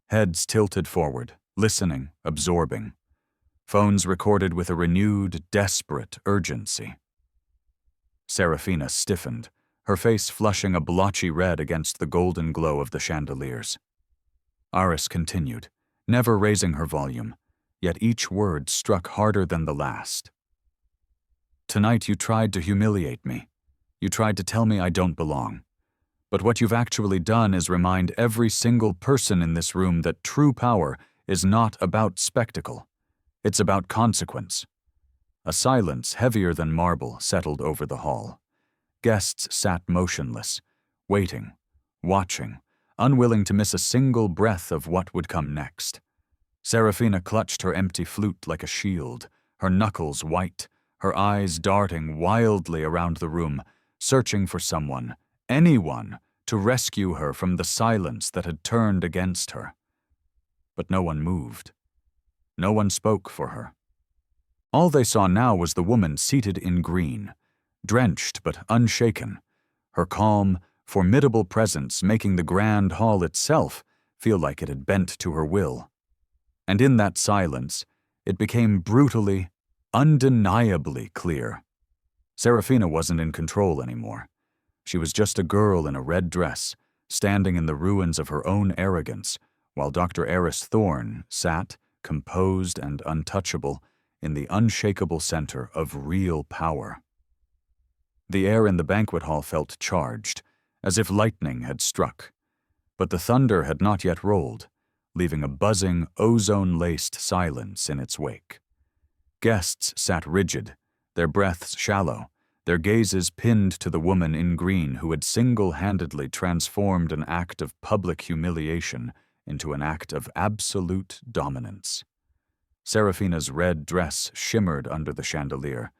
Heads tilted forward, listening, absorbing. Phones recorded with a renewed, desperate urgency. Saraphina stiffened, her face flushing a blotchy red against the golden glow of the chandeliers. Aerys continued, never raising her volume, yet each word struck harder than the last. "Tonight you tried to humiliate me. You tried to tell me I don't belong. But what you've actually done is remind every single person in this room that true power is not about spectacle. It's about consequence." A silence heavier than marble settled over the hall. Guests sat motionless, waiting, watching, unwilling to miss a single breath of what would come next. Saraphina clutched her empty flute like a shield, her knuckles white, her eyes darting wildly around the room, searching for someone, anyone, to rescue her from the silence that had turned against her. But no one moved. No one spoke for her. All they saw now was the woman seated in green, drenched but unshaken, her calm, formidable presence making the grand hall itself feel like it had bent to her will. And in that silence, it became brutally, undeniably clear. Saraphina wasn't in control anymore. She was just a girl in a red dress, standing in the ruins of her own arrogance, while Dr. Aerys Thorne sat, composed and untouchable, in the unshakable center of real power. The air in the banquet hall felt charged, as if lightning had struck. But the thunder had not yet rolled, leaving a buzzing, ozone-laced silence in its wake. Guests sat rigid, their breaths shallow, their gazes pinned to the woman in green who had single-handedly transformed an act of public humiliation into an act of absolute dominance. Saraphina's red dress shimmered under the chandelier,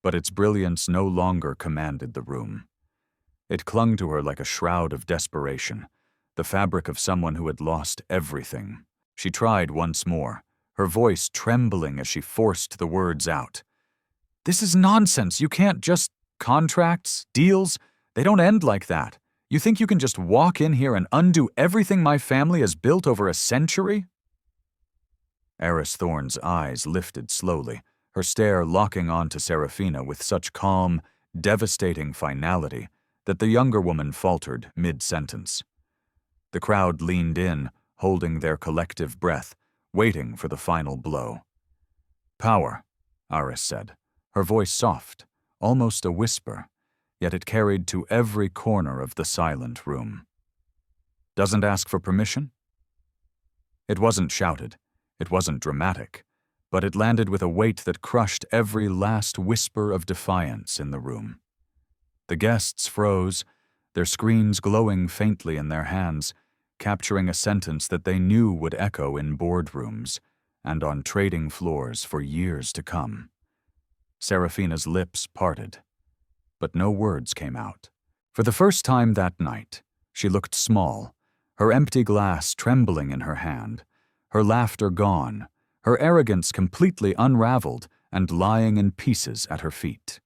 but its brilliance no longer commanded the room. It clung to her like a shroud of desperation, the fabric of someone who had lost everything. She tried once more, her voice trembling as she forced the words out. "This is nonsense. You can't just... Contracts, deals, they don't end like that. You think you can just walk in here and undo everything my family has built over a century?" Aerys Thorne's eyes lifted slowly, her stare locking on to Saraphina with such calm, devastating finality that the younger woman faltered mid-sentence. The crowd leaned in, holding their collective breath, waiting for the final blow. "Power," Aerys said, her voice soft, almost a whisper, yet it carried to every corner of the silent room. "Doesn't ask for permission?" It wasn't shouted, it wasn't dramatic, but it landed with a weight that crushed every last whisper of defiance in the room. The guests froze, their screens glowing faintly in their hands, capturing a sentence that they knew would echo in boardrooms and on trading floors for years to come. Saraphina's lips parted, but no words came out. For the first time that night, she looked small, her empty glass trembling in her hand, her laughter gone, her arrogance completely unraveled and lying in pieces at her feet.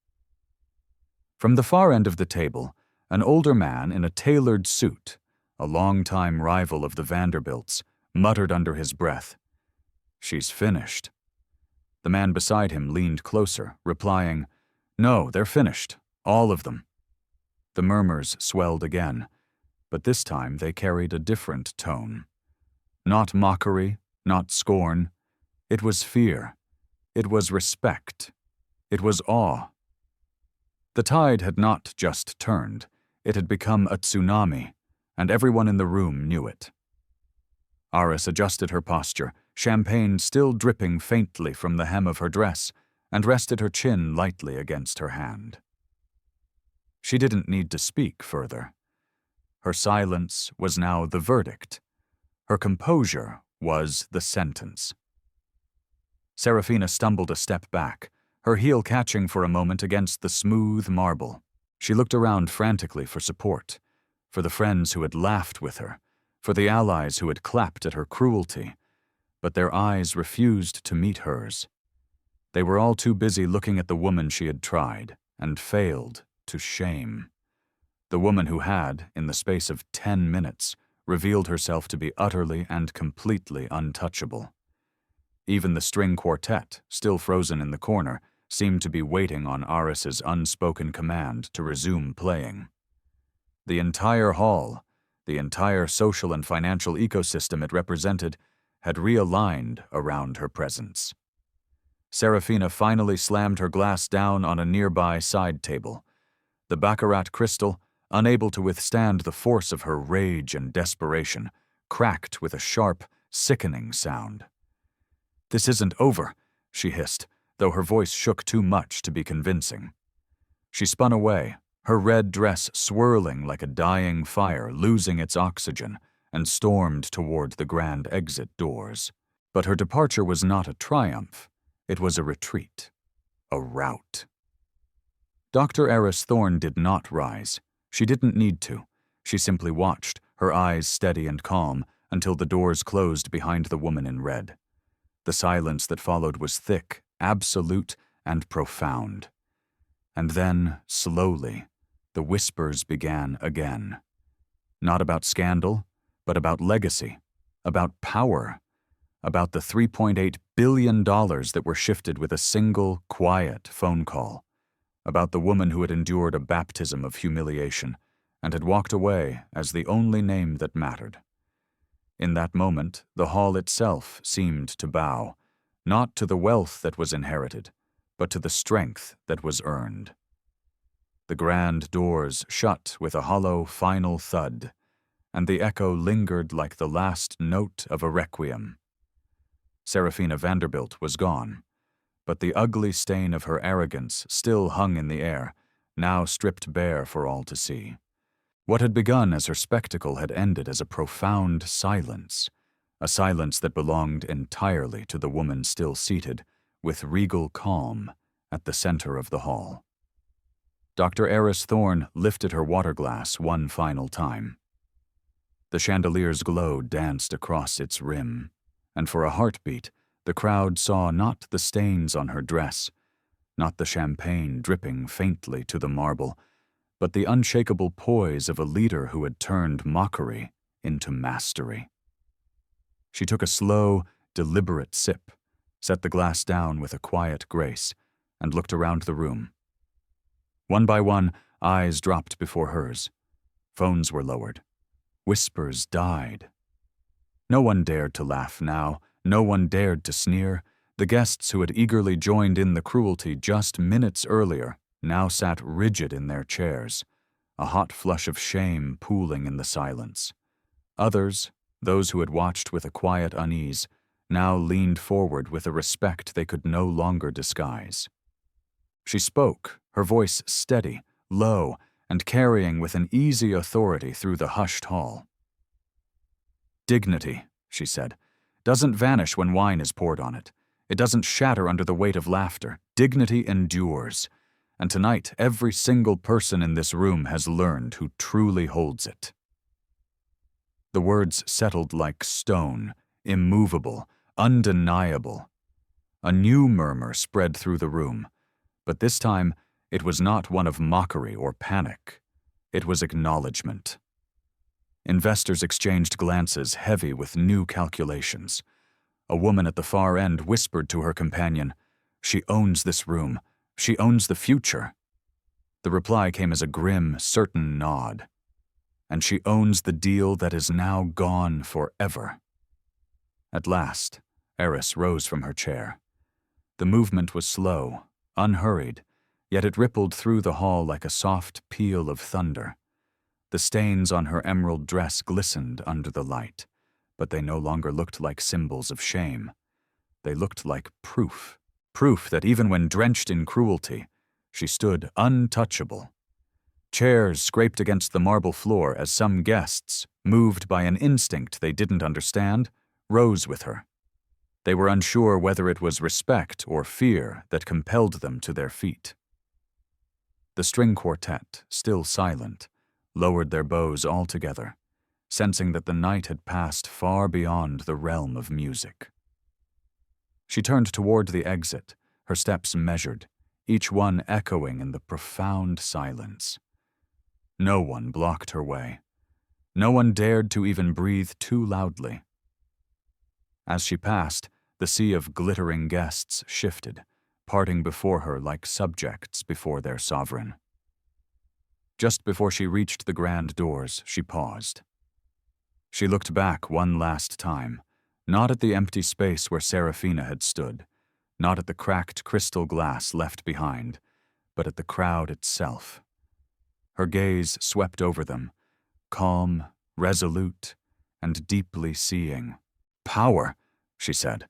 From the far end of the table, an older man in a tailored suit, a longtime rival of the Vanderbilts, muttered under his breath, She's finished. The man beside him leaned closer, replying, "No, they're finished. All of them." The murmurs swelled again, but this time they carried a different tone. Not mockery, not scorn. It was fear. It was respect. It was awe. The tide had not just turned. It had become a tsunami, and everyone in the room knew it. Aerys adjusted her posture, champagne still dripping faintly from the hem of her dress, and rested her chin lightly against her hand. She didn't need to speak further. Her silence was now the verdict. Her composure was the sentence. Saraphina stumbled a step back, her heel catching for a moment against the smooth marble. She looked around frantically for support, for the friends who had laughed with her, for the allies who had clapped at her cruelty, but their eyes refused to meet hers. They were all too busy looking at the woman she had tried and failed to shame. The woman who had, in the space of 10 minutes, revealed herself to be utterly and completely untouchable. Even the string quartet, still frozen in the corner, seemed to be waiting on Aerys's unspoken command to resume playing. The entire hall, the entire social and financial ecosystem it represented, had realigned around her presence. Saraphina finally slammed her glass down on a nearby side table. The baccarat crystal, unable to withstand the force of her rage and desperation, cracked with a sharp, sickening sound. "This isn't over," she hissed, though her voice shook too much to be convincing. She spun away, her red dress swirling like a dying fire losing its oxygen, and stormed toward the grand exit doors. But her departure was not a triumph. It was a retreat, a rout. Dr. Aerys Thorne did not rise. She didn't need to. She simply watched, her eyes steady and calm, until the doors closed behind the woman in red. The silence that followed was thick, absolute, and profound. And then, slowly, the whispers began again. Not about scandal, but about legacy, about power, about the $3.8 billion that were shifted with a single, quiet phone call, about the woman who had endured a baptism of humiliation and had walked away as the only name that mattered. In that moment, the hall itself seemed to bow, not to the wealth that was inherited, but to the strength that was earned. The grand doors shut with a hollow final thud, and the echo lingered like the last note of a requiem. Saraphina Vanderbilt was gone, but the ugly stain of her arrogance still hung in the air, now stripped bare for all to see. What had begun as her spectacle had ended as a profound silence, a silence that belonged entirely to the woman still seated, with regal calm, at the center of the hall. Dr. Aerys Thorne lifted her water glass one final time. The chandelier's glow danced across its rim, and for a heartbeat, the crowd saw not the stains on her dress, not the champagne dripping faintly to the marble, but the unshakable poise of a leader who had turned mockery into mastery. She took a slow, deliberate sip, set the glass down with a quiet grace, and looked around the room. One by one, eyes dropped before hers. Phones were lowered. Whispers died. No one dared to laugh now. No one dared to sneer. The guests who had eagerly joined in the cruelty just minutes earlier now sat rigid in their chairs, a hot flush of shame pooling in the silence. Others, those who had watched with a quiet unease, now leaned forward with a respect they could no longer disguise. She spoke, her voice steady, low, and carrying with an easy authority through the hushed hall. "Dignity," she said, "doesn't vanish when wine is poured on it. It doesn't shatter under the weight of laughter. Dignity endures. And tonight, every single person in this room has learned who truly holds it." The words settled like stone, immovable, undeniable. A new murmur spread through the room, but this time it was not one of mockery or panic. It was acknowledgement. Investors exchanged glances heavy with new calculations. A woman at the far end whispered to her companion, "She owns this room. She owns the future." The reply came as a grim, certain nod. "And she owns the deal that is now gone forever." At last, Aerys rose from her chair. The movement was slow, unhurried, yet it rippled through the hall like a soft peal of thunder. The stains on her emerald dress glistened under the light, but they no longer looked like symbols of shame. They looked like proof that even when drenched in cruelty, she stood untouchable. Chairs scraped against the marble floor as some guests, moved by an instinct they didn't understand, rose with her. They were unsure whether it was respect or fear that compelled them to their feet. The string quartet, still silent, lowered their bows altogether, sensing that the night had passed far beyond the realm of music. She turned toward the exit, her steps measured, each one echoing in the profound silence. No one blocked her way. No one dared to even breathe too loudly. As she passed, the sea of glittering guests shifted, parting before her like subjects before their sovereign. Just before she reached the grand doors, she paused. She looked back one last time, not at the empty space where Saraphina had stood, not at the cracked crystal glass left behind, but at the crowd itself. Her gaze swept over them, calm, resolute, and deeply seeing. "Power," she said,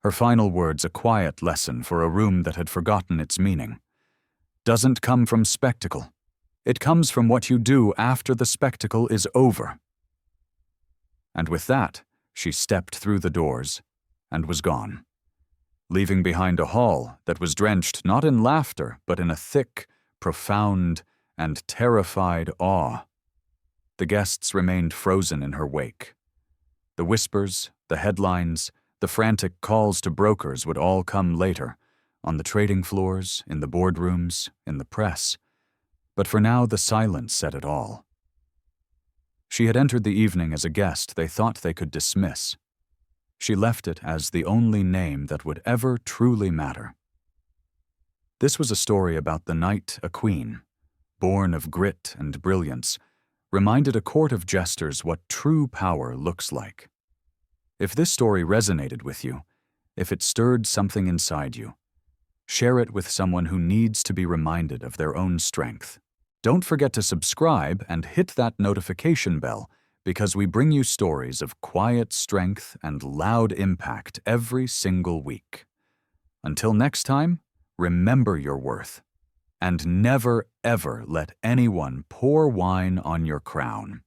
her final words a quiet lesson for a room that had forgotten its meaning, "doesn't come from spectacle. It comes from what you do after the spectacle is over." And with that, she stepped through the doors and was gone, leaving behind a hall that was drenched not in laughter but in a thick, profound, and terrified awe. The guests remained frozen in her wake. The whispers, the headlines, the frantic calls to brokers would all come later, on the trading floors, in the boardrooms, in the press. But for now, the silence said it all. She had entered the evening as a guest they thought they could dismiss. She left it as the only name that would ever truly matter. This was a story about the night a queen, born of grit and brilliance, reminded a court of jesters what true power looks like. If this story resonated with you, if it stirred something inside you, share it with someone who needs to be reminded of their own strength. Don't forget to subscribe and hit that notification bell, because we bring you stories of quiet strength and loud impact every single week. Until next time, remember your worth, and never ever let anyone pour wine on your crown.